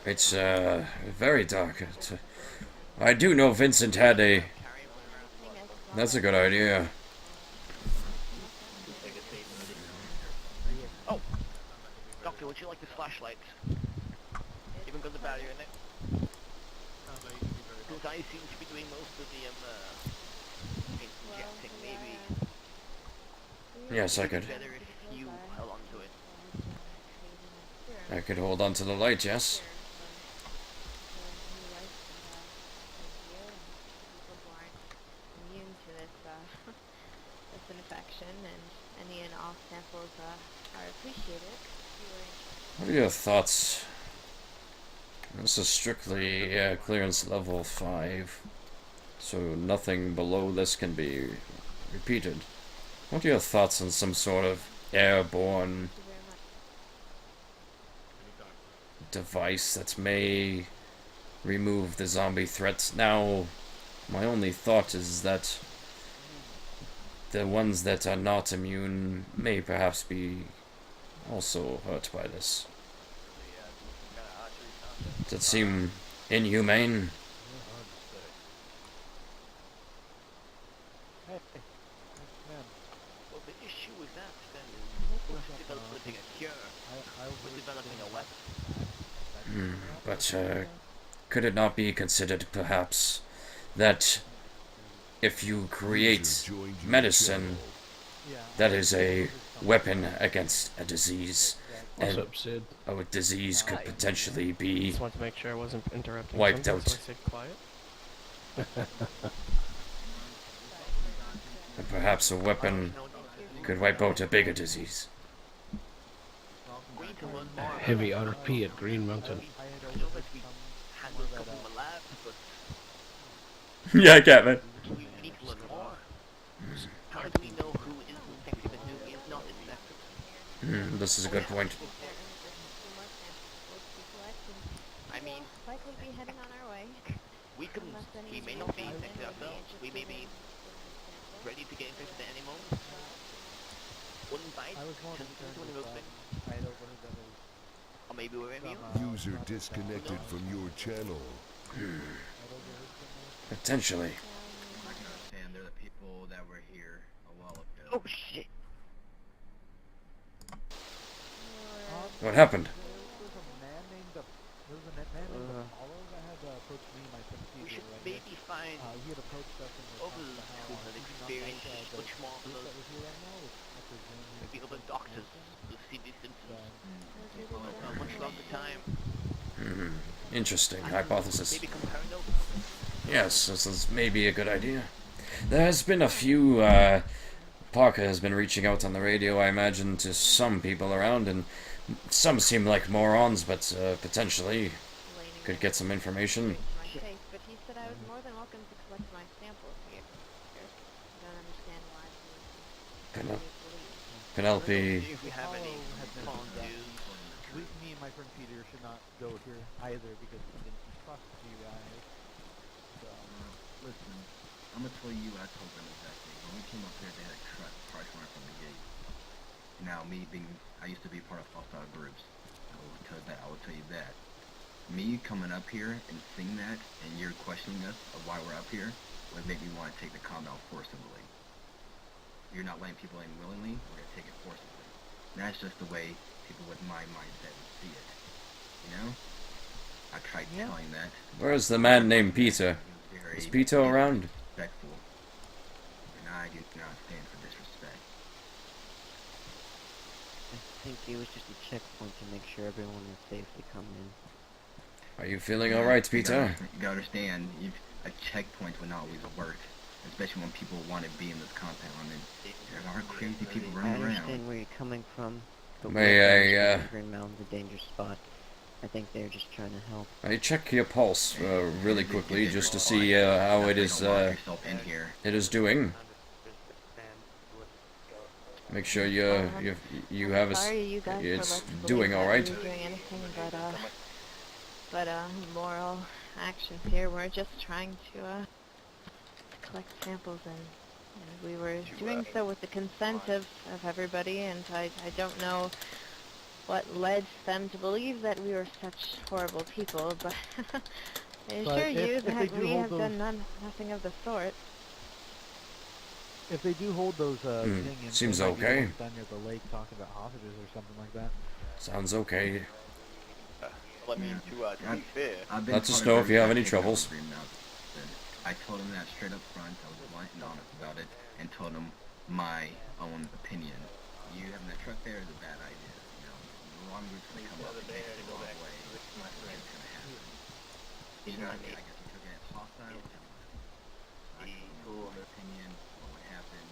S3: It's very dark. I do know Vincent had a. That's a good idea.
S2: Oh, Doctor, would you like this flashlight? Even got the battery in it. Because I seem to be doing most of the injecting, maybe.
S3: Yes, I could.
S2: Better if you held on to it.
S3: I could hold on to the light. Yes.
S5: And any and all samples are appreciated.
S3: What are your thoughts? This is strictly clearance level 5, so nothing below this can be repeated. What are your thoughts on some sort of airborne device that may remove the zombie threats? Now, my only thought is that the ones that are not immune may perhaps be also hurt by this. Does it seem inhumane?
S7: Hey, man.
S2: Well, the issue with that then is we're developing a cure. We're developing a weapon.
S3: But could it not be considered perhaps that if you create medicine that is a weapon against a disease,
S6: What's
S3: and
S6: up, Sid?
S3: a disease could potentially be
S13: Just wanted to make sure I wasn't interrupting
S3: wiped
S13: something,
S3: out?
S13: so I stayed quiet.
S3: And perhaps a weapon could wipe out a bigger disease.
S2: We need to learn more about
S6: Heavy RP at Green Mountain.
S2: I know that we handled a couple in the lab, but
S3: Yeah, I get it.
S2: we need to learn more. How do we know who is infected and who is not infected?
S3: This is a good point.
S2: I mean,
S5: Likely be heading on our way.
S2: we may not be infected ourselves. We may be ready to get infected at any moment. One bite
S7: I was more
S2: turns
S7: concerned
S2: into one of
S7: with,
S2: those things.
S7: I had overheard that there was
S2: Or maybe we're immune.
S9: User disconnected from your channel.
S3: Potentially.
S1: I can understand they're the people that were here a while ago.
S11: Oh shit!
S3: What happened?
S7: There was a man named Apollo that had approached me, my friend
S2: We
S7: Peter,
S2: should
S7: right?
S2: maybe find
S7: He had approached us and was
S2: others
S7: talking about
S2: who
S7: how
S2: had
S7: he did not
S2: experienced
S7: like, the
S2: much more
S7: group
S2: than
S7: that was here right now, which I presume he
S2: maybe
S7: was
S2: other
S7: supposed to
S2: doctors
S7: work
S2: who've seen these symptoms
S7: with.
S2: a much longer time.
S3: Interesting hypothesis.
S2: Maybe compare notes.
S3: Yes, this is maybe a good idea. There has been a few, Parker has been reaching out on the radio, I imagine, to some people around, and some seem like morons, but potentially could get some information.
S5: My case, but he said I was more than welcome to collect my samples here. I don't understand why he
S3: Penelope,
S2: If we have any
S7: Apollo had mentioned
S2: phone
S7: that
S2: news.
S7: me and my friend Peter should not go here either because he didn't trust you guys. So,
S1: Listen, I'm gonna tell you I told them exactly. When we came up here, they had a price mark from the gate. Now, I used to be part of hostile groups. I will tell you that. Me coming up here and seeing that, and you're questioning us of why we're up here, would make me want to take the compound forcibly. You're not letting people in willingly, we're gonna take it forcibly. And that's just the way people with my mindset would see it. You know? I tried telling that.
S3: where's the man named Peter?
S1: He was very
S3: Is Peter around?
S1: disrespectful. And I do not stand for disrespect.
S11: I think it was just a checkpoint to make sure everyone was safe to come in.
S3: Are you feeling alright, Peter?
S1: You gotta understand, a checkpoint would not always work. Especially when people want to be in this compound. And there are crazy people
S11: I
S1: running
S11: understand
S1: around.
S11: where you're coming from. But
S3: May I,
S11: Green Mountain's a dangerous spot. I think they're just trying to help.
S3: I check your pulse really quickly just to see how it is it is doing. Make sure you have a
S5: sorry you guys
S3: it's
S5: for letting
S3: doing all right.
S5: doing anything but moral actions here. We're just trying to collect samples, and we were doing so with the consent of everybody, and I don't know what led them to believe that we were such horrible people, but I assure you that we have done nothing of the sort.
S7: if they do hold those thing in,
S3: seems
S7: they might be
S3: okay.
S7: down near the lake talking about hostages or something like that.
S3: Sounds okay.
S8: Well, I mean, to be fair,
S3: Let us know if you have any troubles.
S1: I told him that straight up front. I was blunt and honest about it, and told him my own opinion. You having that truck there is a bad idea. You know, the wrong route's gonna come up. It takes the wrong way. It's gonna happen. You know, I guess he took it as hostile. I told him my opinion. What would happen?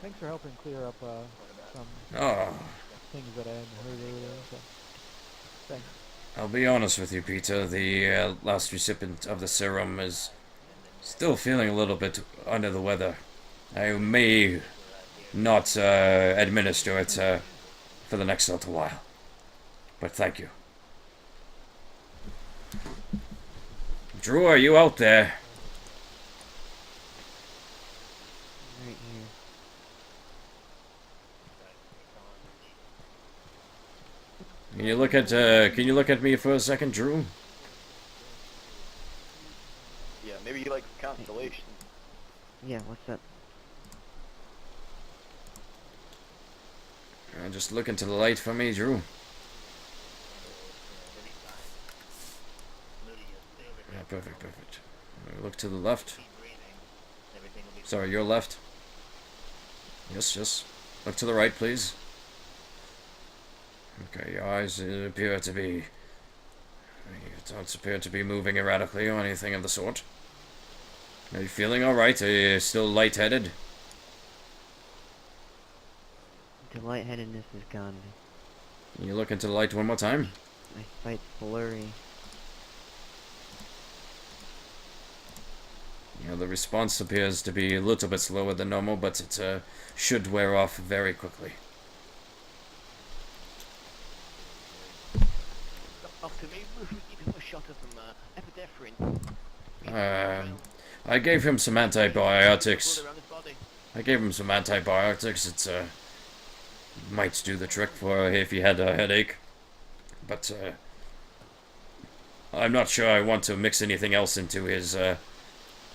S7: Thanks for helping clear up some
S3: Oh,
S7: things that I hadn't heard earlier. So, thanks.
S3: I'll be honest with you, Peter. The last recipient of the serum is still feeling a little bit under the weather. I may not administer it for the next little while. But thank you. Drew, are you out there?
S11: Right here.
S3: Can you look at me for a second, Drew?
S8: yeah, maybe you like Constellation.
S11: Yeah, what's up?
S3: Just look into the light for me, Drew. Yeah, perfect. Look to the left. Sorry, your left. Yes. Look to the right, please. Okay, your eyes appear to be... You don't appear to be moving erratically or anything of the sort. Are you feeling alright? Are you still lightheaded?
S11: The lightheadedness is gone.
S3: Can you look into the light one more time?
S11: My sight's blurry.
S3: You know, the response appears to be a little bit slower than normal, but it should wear off very quickly.
S2: Doctor, maybe we should give him a shot of some epinephrine.
S3: I gave him some antibiotics. It might do the trick for if he had a headache. But I'm not sure I want to mix anything else into his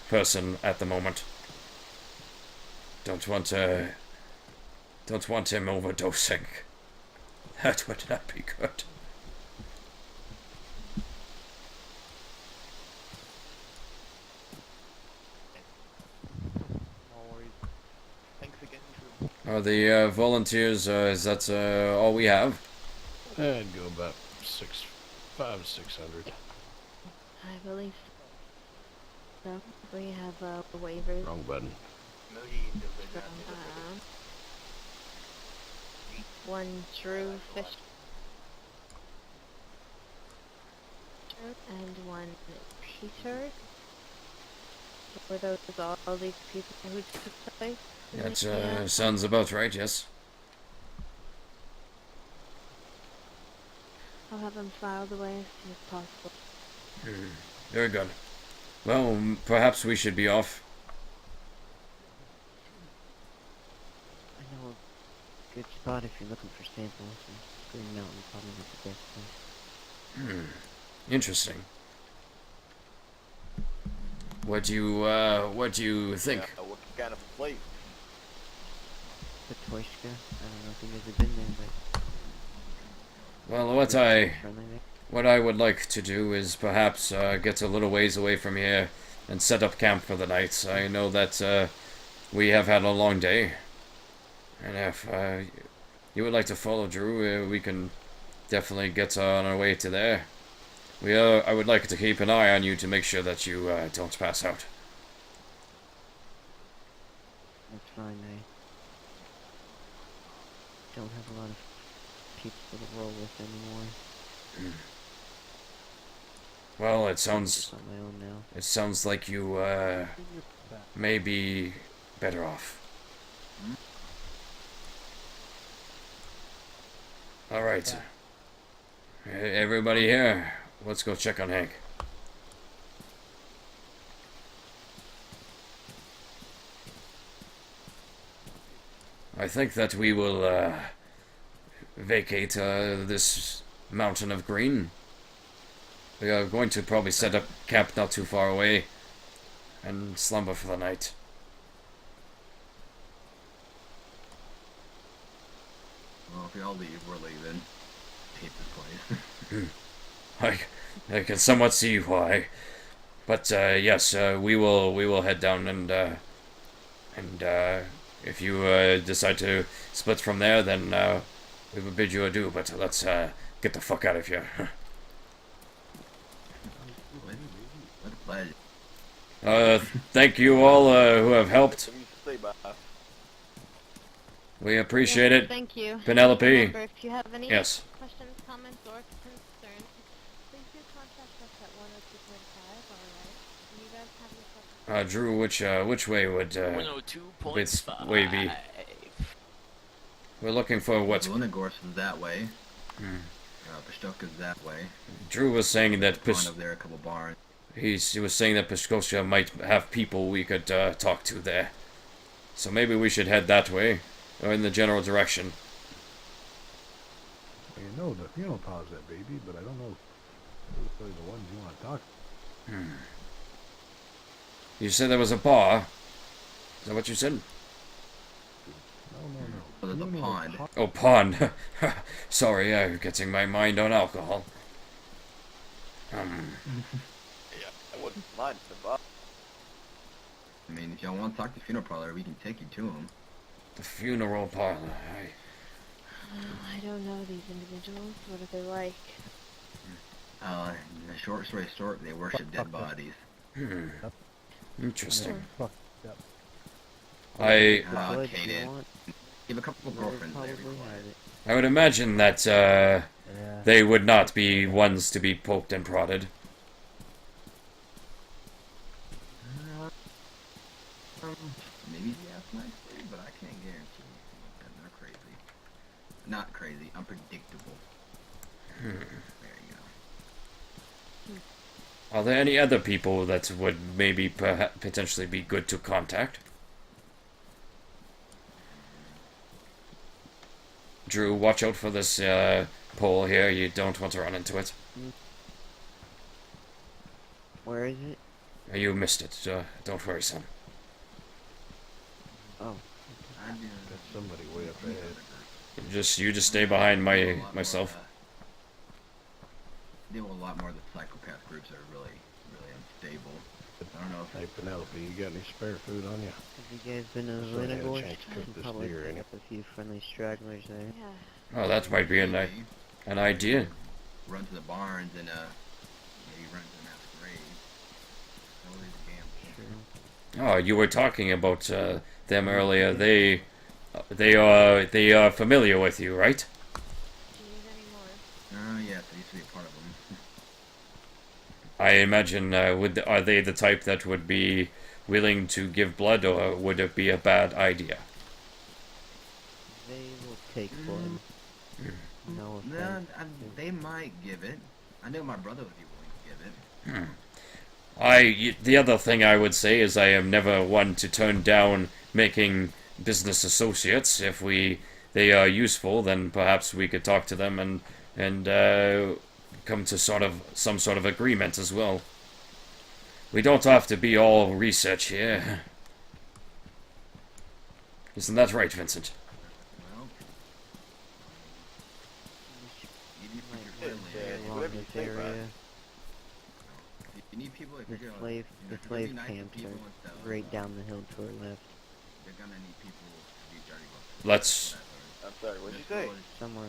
S3: person at the moment. Don't want him overdosing. That would not be good.
S2: Thanks again, Drew.
S3: Are the volunteers, is that all we have?
S6: I'd go about 500 to 600.
S5: I believe so. We have waivers
S6: Wrong button.
S5: from one Drew Fisher and one Peter. Were those all these people who took place?
S3: That sounds about right, yes.
S5: I'll have them filed away as soon as possible.
S3: Very good. Well, perhaps we should be off.
S11: I know a good spot if you're looking for samples, and Green Mountain probably not the best place.
S3: Interesting. What do you think?
S8: Yeah, what kind of place?
S11: Patoshka? I don't know if you guys have been there, but...
S3: Well, what I would like to do is perhaps get a little ways away from here and set up camp for the night. I know that we have had a long day, and if you would like to follow Drew, we can definitely get on our way to there. I would like to keep an eye on you to make sure that you don't pass out.
S11: That's fine, I don't have a lot of people to roll with anymore.
S3: Well, it
S11: Just
S3: sounds
S11: on my own now.
S3: it sounds like you may be better off. All right, everybody here, let's go check on Hank. I think that we will vacate this mountain of green. We are going to probably set up camp not too far away and slumber for the night.
S1: Well, if y'all leave, we're leaving. Hate this place.
S3: I can somewhat see why, but yes, we will head down and if you decide to split from there, then we will bid you adieu. But let's get the fuck out of here. Thank you all who have helped. We appreciate it.
S5: Thank you.
S3: Penelope.
S5: Remember, if you have any
S3: Yes.
S5: questions, comments, or concerns, please do contact us at 102.5, alright? And you guys have yourself
S3: Drew, which way would
S10: 102.5.
S3: way be? We're looking for what?
S1: Lunagorsk is that way. Pashtoka's that way.
S3: Drew was saying that
S1: Pond over there, a couple barns.
S3: he was saying that Pashkoska might have people we could talk to there. So maybe we should head that way, or in the general direction.
S6: You know the funeral pause that baby, but I don't know if they're the ones you want to talk to.
S3: You said there was a bar. Is that what you said?
S6: No.
S1: Oh, there's a pond.
S3: Oh, pond. Sorry, I'm getting my mind on alcohol.
S8: Yeah, I wouldn't mind the bar.
S1: I mean, if y'all want to talk to the funeral parlor, we can take you to him.
S3: The funeral parlor.
S5: I don't know these individuals. What are they like?
S1: The short story short, they worship dead bodies.
S3: Interesting.
S7: Fuck. Yep.
S3: I
S11: Blood you
S1: Kaden.
S11: want?
S1: You have a couple of
S11: Mother
S1: girlfriends they
S11: probably
S1: require.
S11: has it.
S3: I would imagine that
S7: Yeah.
S3: they would not be ones to be poked and prodded.
S1: Maybe yes, nicely, but I can't guarantee anything like that. They're crazy. Not crazy, unpredictable. There you go.
S3: Are there any other people that would maybe potentially be good to contact? Drew, watch out for this pole here. You don't want to run into it.
S11: Where is it?
S3: You missed it. Don't worry, son.
S11: Oh.
S6: Got somebody way up ahead.
S3: You just stay behind myself.
S1: Deal with a lot more of the psychopath groups that are really, really unstable. I don't know if
S6: Hey Penelope, you got any spare food on you?
S11: Have you guys been to
S6: So I had a
S11: Lenagor?
S6: chance to cook this
S11: Probably
S6: deer,
S11: pick
S6: ain't
S11: up a few friendly stragglers there.
S5: Yeah.
S3: Oh, that might be an idea.
S1: run to the barns and maybe run to the masquerade. Always a gamble.
S3: Oh, you were talking about them earlier. They are familiar with you, right?
S5: Do you need any more?
S1: Yes, I used to be a part of them.
S3: I imagine, are they the type that would be willing to give blood, or would it be a bad idea?
S11: They will take blood. No offense.
S1: They might give it. I know my brother would be willing to give it.
S3: The other thing I would say is I am never one to turn down making business associates. If they are useful, then perhaps we could talk to them and come to some sort of agreement as well. We don't have to be all research here. Isn't that right, Vincent?
S1: Well, maybe if you're friendly,
S11: Along
S8: whatever you
S11: this
S8: say, bud.
S11: area.
S1: you need people if
S11: The
S1: you're gonna,
S11: slave,
S1: you know,
S11: the
S1: if you're gonna
S11: slave
S1: be nice to
S11: camps
S1: people
S11: are
S1: and stuff,
S11: right down the hill to our left.
S1: They're gonna need people to do dirty work.
S3: Let's
S8: I'm sorry, what'd you say?
S11: Somewhere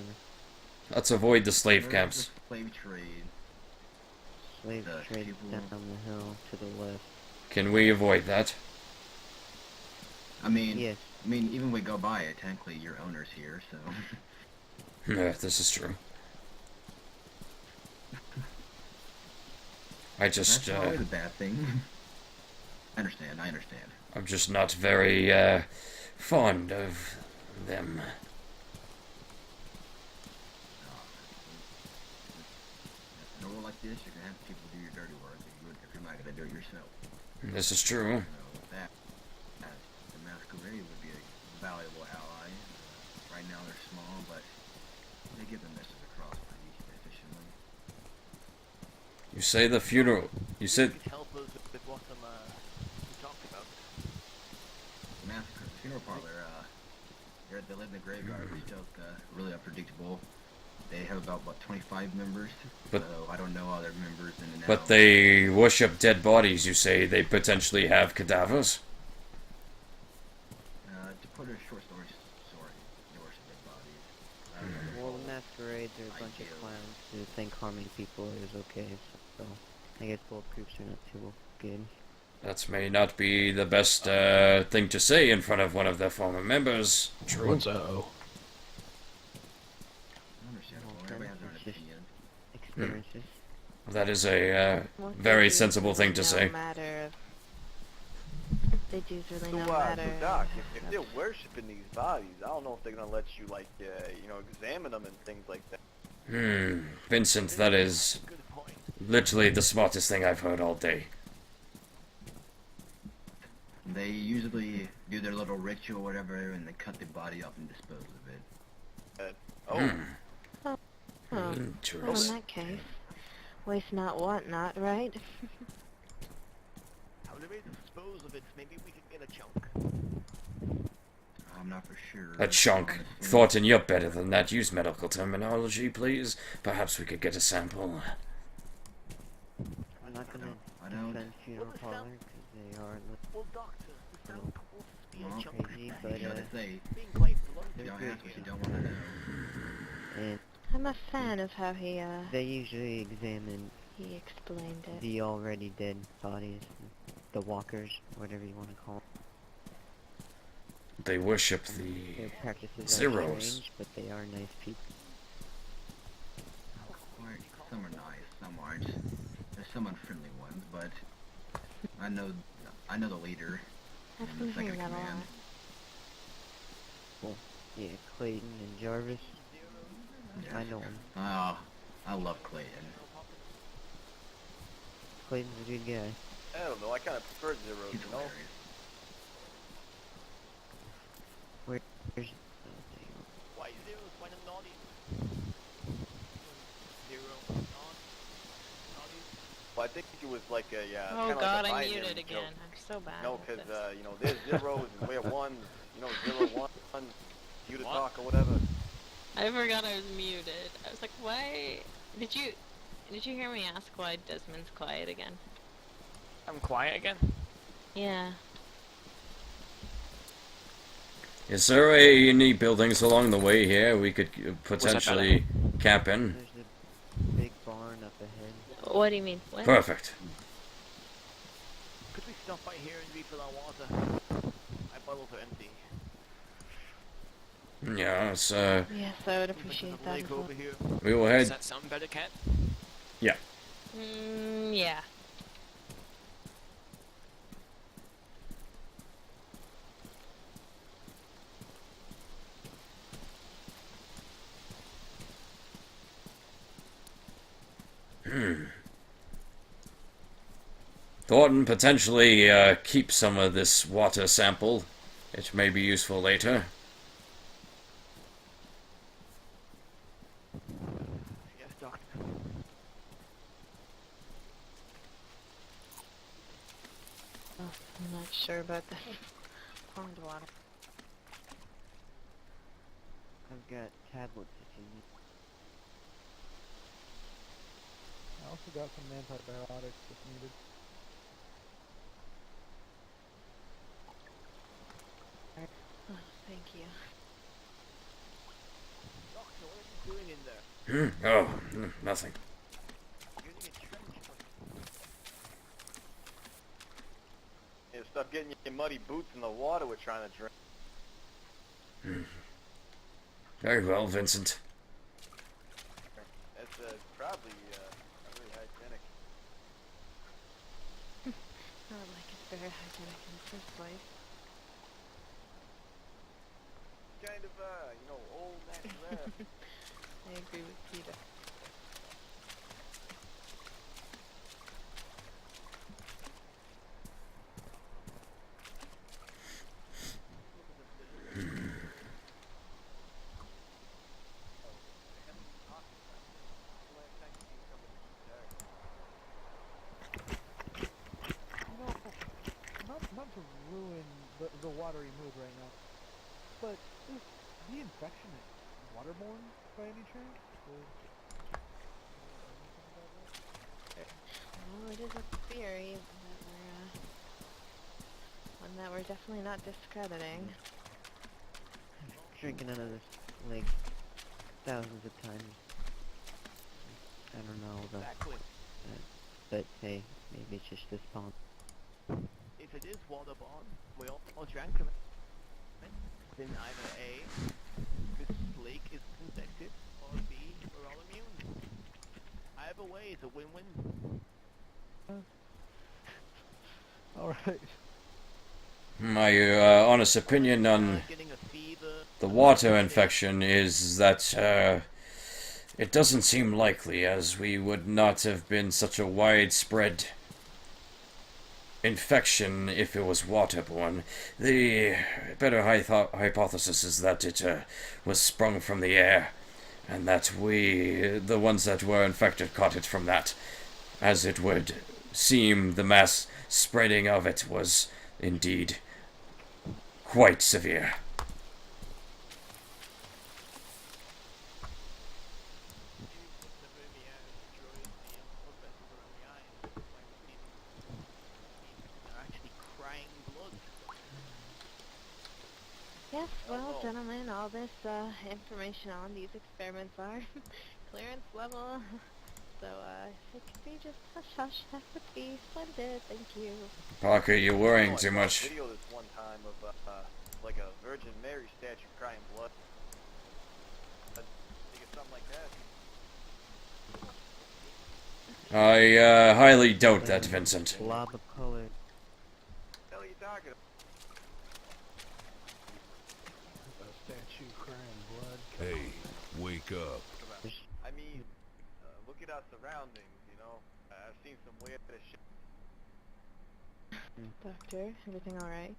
S3: avoid the slave
S1: There's
S3: camps.
S1: the slave trade.
S11: slave
S1: The
S11: trade
S1: people-
S11: down the hill to the left.
S3: Can we avoid that?
S1: I mean,
S11: Yes.
S1: even we go by it, technically your owner's here, so.
S3: Yeah, this is true. I just,
S1: That's not always a bad thing. I understand.
S3: I'm just not very, fond of them.
S1: In a world like this, you're gonna have people do your dirty work if you're not gonna do it yourself.
S3: This is true.
S1: With that, the masquerade would be a valuable ally. Right now they're small, but they get the message across pretty efficiently.
S3: You say the funeral. You said
S2: You could help us with what we talked about.
S1: The massacre, the funeral parlor, they live in the graveyard. It's just really unpredictable. They have about 25 members,
S3: But-
S1: so I don't know all their members in and out.
S3: but they worship dead bodies. You say they potentially have cadavers.
S1: To put a short story, they worship dead bodies.
S11: Well, the masquerades are a bunch of clowns who think harming people is okay, so I guess both groups are not too good.
S3: That may not be the best thing to say in front of one of their former members. True.
S6: What's uh-oh?
S1: Understandable.
S11: Well,
S1: Everybody has their own
S11: it's just
S1: opinion.
S11: experiences.
S3: That is a
S5: Well,
S3: very
S5: they do
S3: sensible thing
S5: really
S3: to
S5: no
S3: say.
S5: matter they do really
S8: So,
S5: no matter.
S8: so Doc, if they're worshiping these bodies, I don't know if they're gonna let you, like, examine them and things like that.
S3: Vincent, that is
S2: Good point.
S3: literally the smartest thing I've heard all day.
S1: They usually do their little ritual, whatever, and they cut the body up and dispose of it.
S5: Oh, well, in
S3: Interesting.
S5: that case, waste not, want not, right?
S2: However they dispose of it, maybe we could get a chunk.
S1: I'm not for sure.
S3: A chunk.
S1: honestly.
S3: Thornton, you're better than that. Use medical terminology, please. Perhaps we could get a sample.
S11: I'm not gonna
S1: I don't-
S11: defend funeral parlor because they are.
S2: Well, Doctor,
S11: little
S1: Well,
S11: crazy,
S1: I
S11: but
S1: gotta say,
S2: Being quite blunt,
S11: they're
S1: don't
S11: good.
S1: ask what you don't want to know.
S11: And
S5: I'm a fan of how
S11: they usually examine
S5: he explained it.
S11: the already dead bodies, the walkers, whatever you want to call them.
S3: They worship
S11: Their
S3: the
S11: practices are
S3: Zeros.
S11: strange, but they are nice people.
S1: Right, some are nice, some aren't. There's some unfriendly ones, but I know the leader
S5: I've
S1: and
S5: been
S1: the second
S5: hearing
S1: in
S5: that a
S1: command.
S5: lot.
S11: Well, yeah, Clayton and Jarvis.
S1: Yes.
S11: I know him.
S1: Oh, I love Clayton.
S11: Clayton's a good guy.
S8: I don't know, I kind of prefer Zeros,
S1: He's
S8: you know?
S1: hilarious.
S11: Where's... Oh, dang.
S2: why zeros? Why not naughty? Zero, naughty.
S8: Well, I think it was like a,
S12: Oh
S8: kind of
S12: god,
S8: like a
S12: I'm
S8: binary
S12: muted
S8: joke.
S12: again. I'm so bad.
S8: No,
S12: at
S8: because,
S12: this.
S8: you know, there's zeros and we're ones, you know, 0, 1, you to
S10: What?
S8: talk or whatever.
S12: I forgot I was muted. I was like, why? Did you hear me ask why Desmond's quiet again?
S10: I'm quiet again.
S12: Yeah.
S3: Is there any buildings along the way here we could potentially camp in?
S11: There's a big barn up ahead.
S12: What do you mean? What?
S3: Perfect.
S2: Could we stop by here and refill our water? My bottles are empty.
S3: Yeah, it's,
S5: Yes, I would
S2: Seems like
S5: appreciate
S2: there's a
S5: that
S2: lake
S5: as well.
S2: over here.
S3: we will
S10: Does
S3: head.
S10: that sound better, Cat?
S3: Yeah.
S12: Yeah.
S3: Thornton, potentially keep some of this water sample. It may be useful later.
S2: Yes, doctor.
S5: Oh, I'm not sure about this pond water.
S11: I've got tablets if you need.
S7: I also got some antibiotics if needed.
S5: Oh, thank you.
S2: Doctor, what are you doing in there?
S3: Oh, nothing.
S2: Using a trench.
S8: Yeah, stop getting your muddy boots in the water we're trying to drink.
S3: Very well, Vincent.
S8: That's probably really hygienic.
S5: Not like it's very hygienic in the first place.
S8: Kind of, you know, old natural.
S5: I agree with Peter.
S7: Not to ruin the watery mood right now, but is the infection waterborne by any chance?
S5: Well, it is a theory that one that we're definitely not discrediting.
S11: Drinking out of this lake thousands of times. I don't know,
S2: Exactly.
S11: but hey, maybe it's just this pond.
S2: If it is waterborne, we all drank from it. Then either A, this lake is infected, or B, we're all immune. Either way, it's a win-win.
S7: Alright.
S3: My honest opinion on
S2: Getting a fever.
S3: the water infection is that it doesn't seem likely, as we would not have been such a widespread infection if it was waterborne. The better hypothesis is that it was sprung from the air, and that we, the ones that were infected, caught it from that, as it would seem the mass spreading of it was indeed quite severe.
S5: Yes, well, gentlemen, all this information on these experiments are clearance level. So, if it could be just hush-hush, that would be splendid. Thank you.
S3: Parker, you're worrying
S8: I
S3: too
S8: saw a
S3: much.
S8: video this one time of like a Virgin Mary statue crying blood. Think of something like that.
S3: I highly doubt that, Vincent.
S11: Blob of color.
S8: What the hell are you talking about?
S6: A statue crying blood.
S9: Hey, wake up.
S8: I mean, look at our surroundings, you know? I've seen some weird shit.
S5: Doctor, everything alright?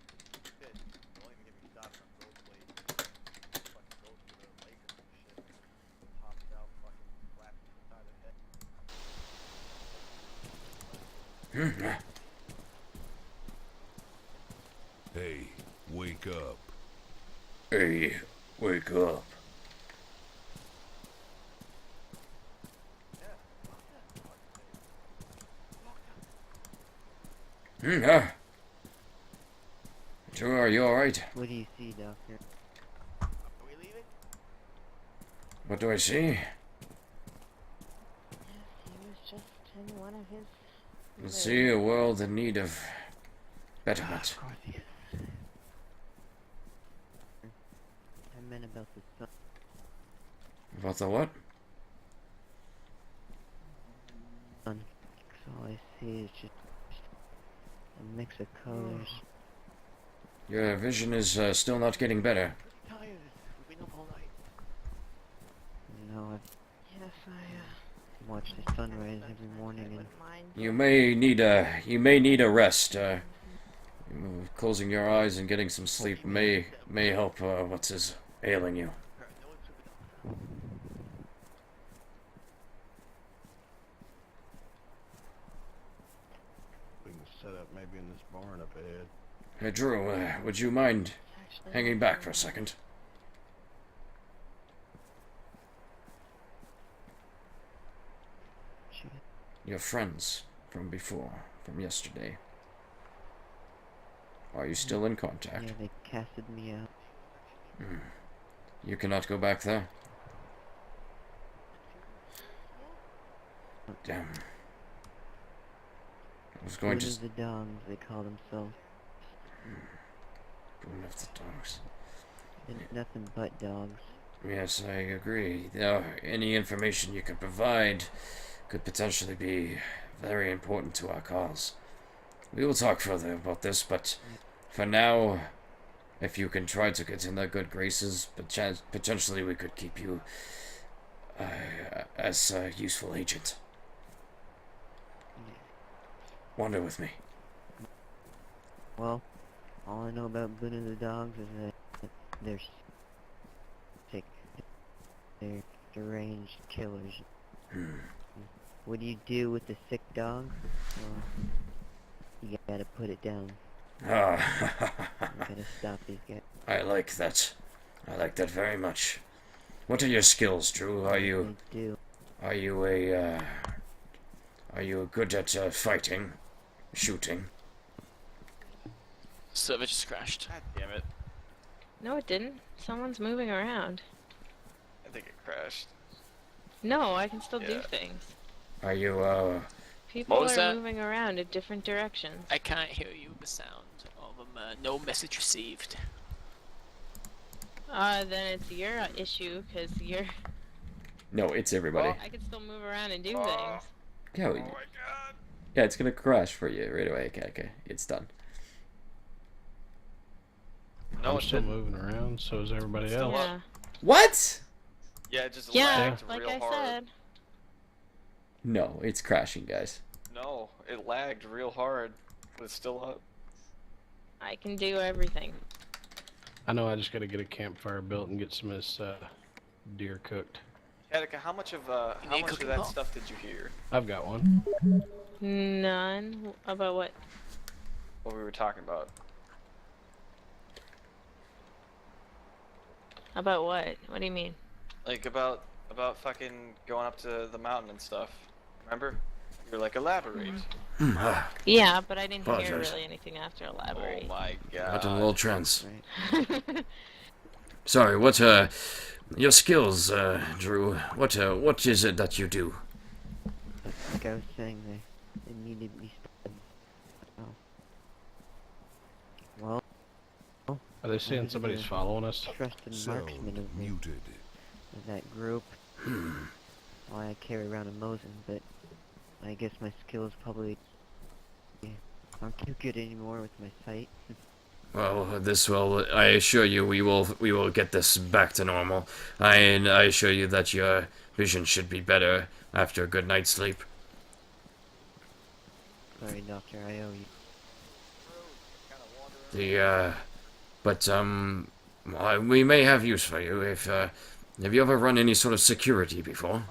S8: Don't even get me started on Ghostblade. Fucking goes to the lake or some shit. Pops out, fucking slaps me beside the head.
S9: Hey, wake up.
S3: Hey, wake up. Drew, are you alright?
S11: What do you see, Doctor?
S8: Are we leaving?
S3: What do I see?
S5: Yes, he was just in one of his...
S3: I see a world in need of betterment.
S11: I meant about the sun.
S3: About the what?
S11: So all I see is just a mix of colors.
S3: Your vision is still not getting better.
S2: Tired. We've been up all night.
S11: You know,
S5: Yes,
S11: I watch the sunrise every morning, and
S5: mind.
S3: You may need a rest. Closing your eyes and getting some sleep may help. What's ailing you?
S6: We can set up maybe in this barn up ahead.
S3: Hey, Drew, would you mind hanging back for a second? Your friends from before, from yesterday. Are you still in contact?
S11: yeah, they casted me out.
S3: You cannot go back there? Damn. I was going
S11: One
S3: to...
S11: of the dogs, they call themselves.
S3: One of the dogs.
S11: It's nothing but dogs.
S3: Yes, I agree. Any information you can provide could potentially be very important to our cause. We will talk further about this, but for now, if you can try to get in their good graces, potentially we could keep you as a useful agent. Wander with me.
S11: Well, all I know about Good of the Dogs is that they're sick. They're deranged killers. What do you do with the sick dog? Well, you gotta put it down. You gotta stop these guys.
S3: I like that. I like that very much. What are your skills, Drew? Are you good at fighting, shooting?
S10: Server just crashed.
S4: God damn it.
S12: No, it didn't. Someone's moving around.
S4: I think it crashed.
S12: No, I can still do
S4: Yeah.
S12: things.
S3: Are you
S12: People
S10: What was
S12: are
S10: that?
S12: moving around in different directions.
S10: I can't hear you. The sound of no message received.
S12: Then it's your issue, because you're...
S3: No, it's everybody.
S12: I can still move around and do things.
S3: Yeah,
S4: Oh my god.
S3: yeah, it's gonna crash for you right away. Okay, it's done.
S4: No,
S6: I'm
S4: it
S6: still
S4: didn't.
S6: moving around, so is everybody
S4: Still
S6: else.
S12: Yeah.
S3: What?
S4: Yeah, it just
S12: Yeah,
S4: lagged
S12: like
S4: real
S12: I
S4: hard.
S12: said.
S3: No, it's crashing, guys.
S4: No, it lagged real hard, but it's still up.
S12: I can do everything.
S6: I know I just gotta get a campfire built and get some of this deer cooked.
S4: Attica, how much of
S10: cooking
S4: that
S10: pot?
S4: stuff did you hear?
S6: I've got one.
S12: None. About what?
S4: What we were talking about?
S12: About what? What do you mean?
S4: Like about fucking going up to the mountain and stuff. Remember? You're like, elaborate.
S12: Yeah, but I didn't hear
S3: Apologize.
S12: really anything after
S4: Oh
S12: elaborate.
S4: my
S3: Got in a
S4: god.
S3: little trance.
S11: Right.
S3: Sorry, what, your skills, Drew, what is it that you do?
S11: Like I was saying, they needed me. Oh. Well,
S6: Are they saying somebody's following us?
S11: trusted
S9: Sound
S11: marksman of
S9: muted.
S11: that group. Well, I carry around a Mosin, but I guess my skills probably aren't too good anymore with my sight.
S3: Well, I assure you, we will get this back to normal. I assure you that your vision should be better after a good night's sleep.
S11: Sorry, Doctor, I owe you.
S3: We may have use for you if, have you ever run any sort of security before?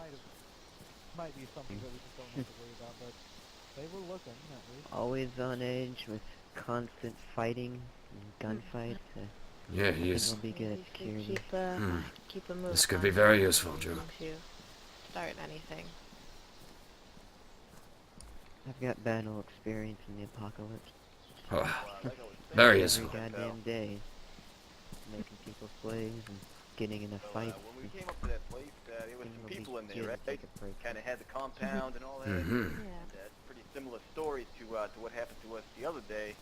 S7: Might be something that we just don't have to worry about, but they were looking, at least.
S11: Always on edge with constant fighting and gunfights.
S3: Yeah,
S11: I think
S3: he's...
S11: I'll be good at security.
S5: Keep a move.
S3: This could be very useful, Drew.
S5: To start anything.
S11: I've got battle experience in the apocalypse.
S3: Oh, very
S11: Every
S3: useful.
S11: goddamn day. Making people slaves and getting in a fight.
S8: When we came up to that place, there was some people in there, right? Kind of had the compound and all that. That's pretty similar story to what happened to us the other day.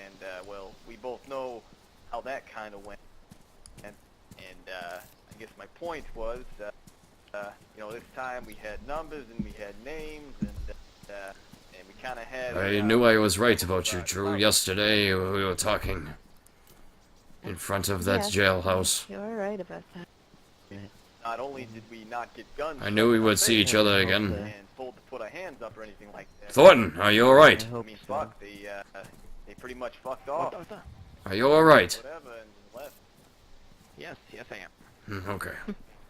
S8: And, well, we both know how that kind of went. And I guess my point was, you know, this time we had numbers and we had names and we kind of had...
S3: I knew I was right about you, Drew. Yesterday, we were talking in front of that jailhouse.
S5: You were right about that.
S8: Not only did we not get guns...
S3: I knew we would see each other again.
S8: ...and told to put our hands up or anything like that.
S3: Thornton, are you alright?
S8: I mean, fuck, they pretty much fucked off.
S3: Are you alright?
S8: Whatever, and left.
S2: Yes, I am.
S3: Okay.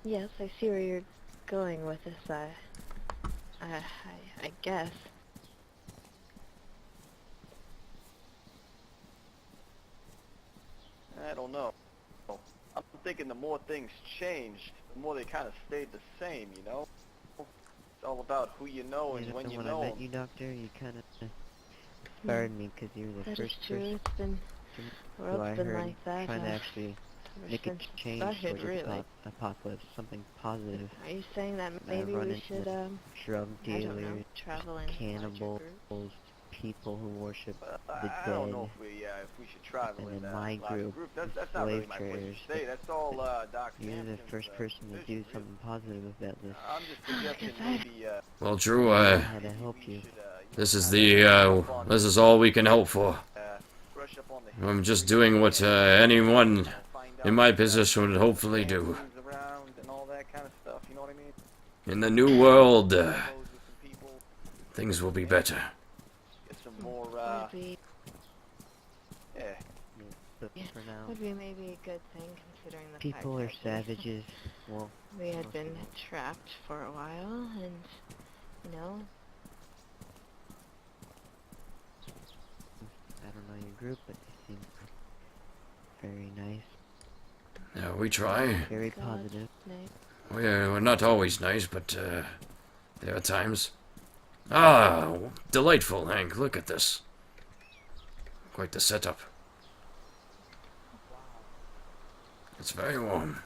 S5: Yes, I see where you're going with this. I guess.
S8: I don't know. I'm thinking the more things changed, the more they kind of stayed the same, you know? It's all about who you know and when you
S11: when
S8: know
S11: I
S8: 'em.
S11: met you, Doctor, you kind of inspired me because you were the
S5: That is
S11: first
S5: true.
S11: person
S5: It's been,
S11: who
S5: world's
S11: I
S5: been
S11: heard
S5: like that.
S11: trying to actually
S5: ever
S11: make a
S5: since
S11: change
S5: started,
S11: towards
S5: really.
S11: apocalypse, something positive.
S5: Are you saying that
S11: I
S5: maybe
S11: run
S5: we
S11: into
S5: should,
S11: drug
S5: I don't know,
S11: dealers,
S5: travel in
S11: cannibals, people who worship the
S8: I
S11: dead,
S8: don't know if we should travel
S11: and
S8: in
S11: in my
S8: large
S11: group,
S8: group. That's not really
S11: slave
S8: my place
S11: traders.
S8: to say. That's all Doc
S11: You're the
S8: Samson's,
S11: first person to
S8: vision,
S11: do something positive about this.
S8: I'm just suggesting maybe
S3: Well, Drew,
S11: How to help you.
S3: this is this is all we can hope for.
S8: brush up on the
S3: I'm just doing what anyone in my position would hopefully do.
S8: around and all that kind of stuff, you know what I mean?
S3: In the new world,
S8: Close with some people,
S3: things will be better.
S8: get some more
S5: would be,
S8: yeah.
S11: But for now,
S5: would be maybe a good thing considering the
S11: people
S5: fact
S11: are
S5: that
S11: savages. Well,
S5: we had
S11: most
S5: been
S11: of them.
S5: trapped for a while, and you know,
S11: I don't know your group, but they seem very nice,
S3: Yeah, we try.
S11: very
S5: God,
S11: positive.
S5: Nick.
S3: We're not always nice, but there are times. Ah, delightful, Hank. Look at this. Quite the setup. It's very warm.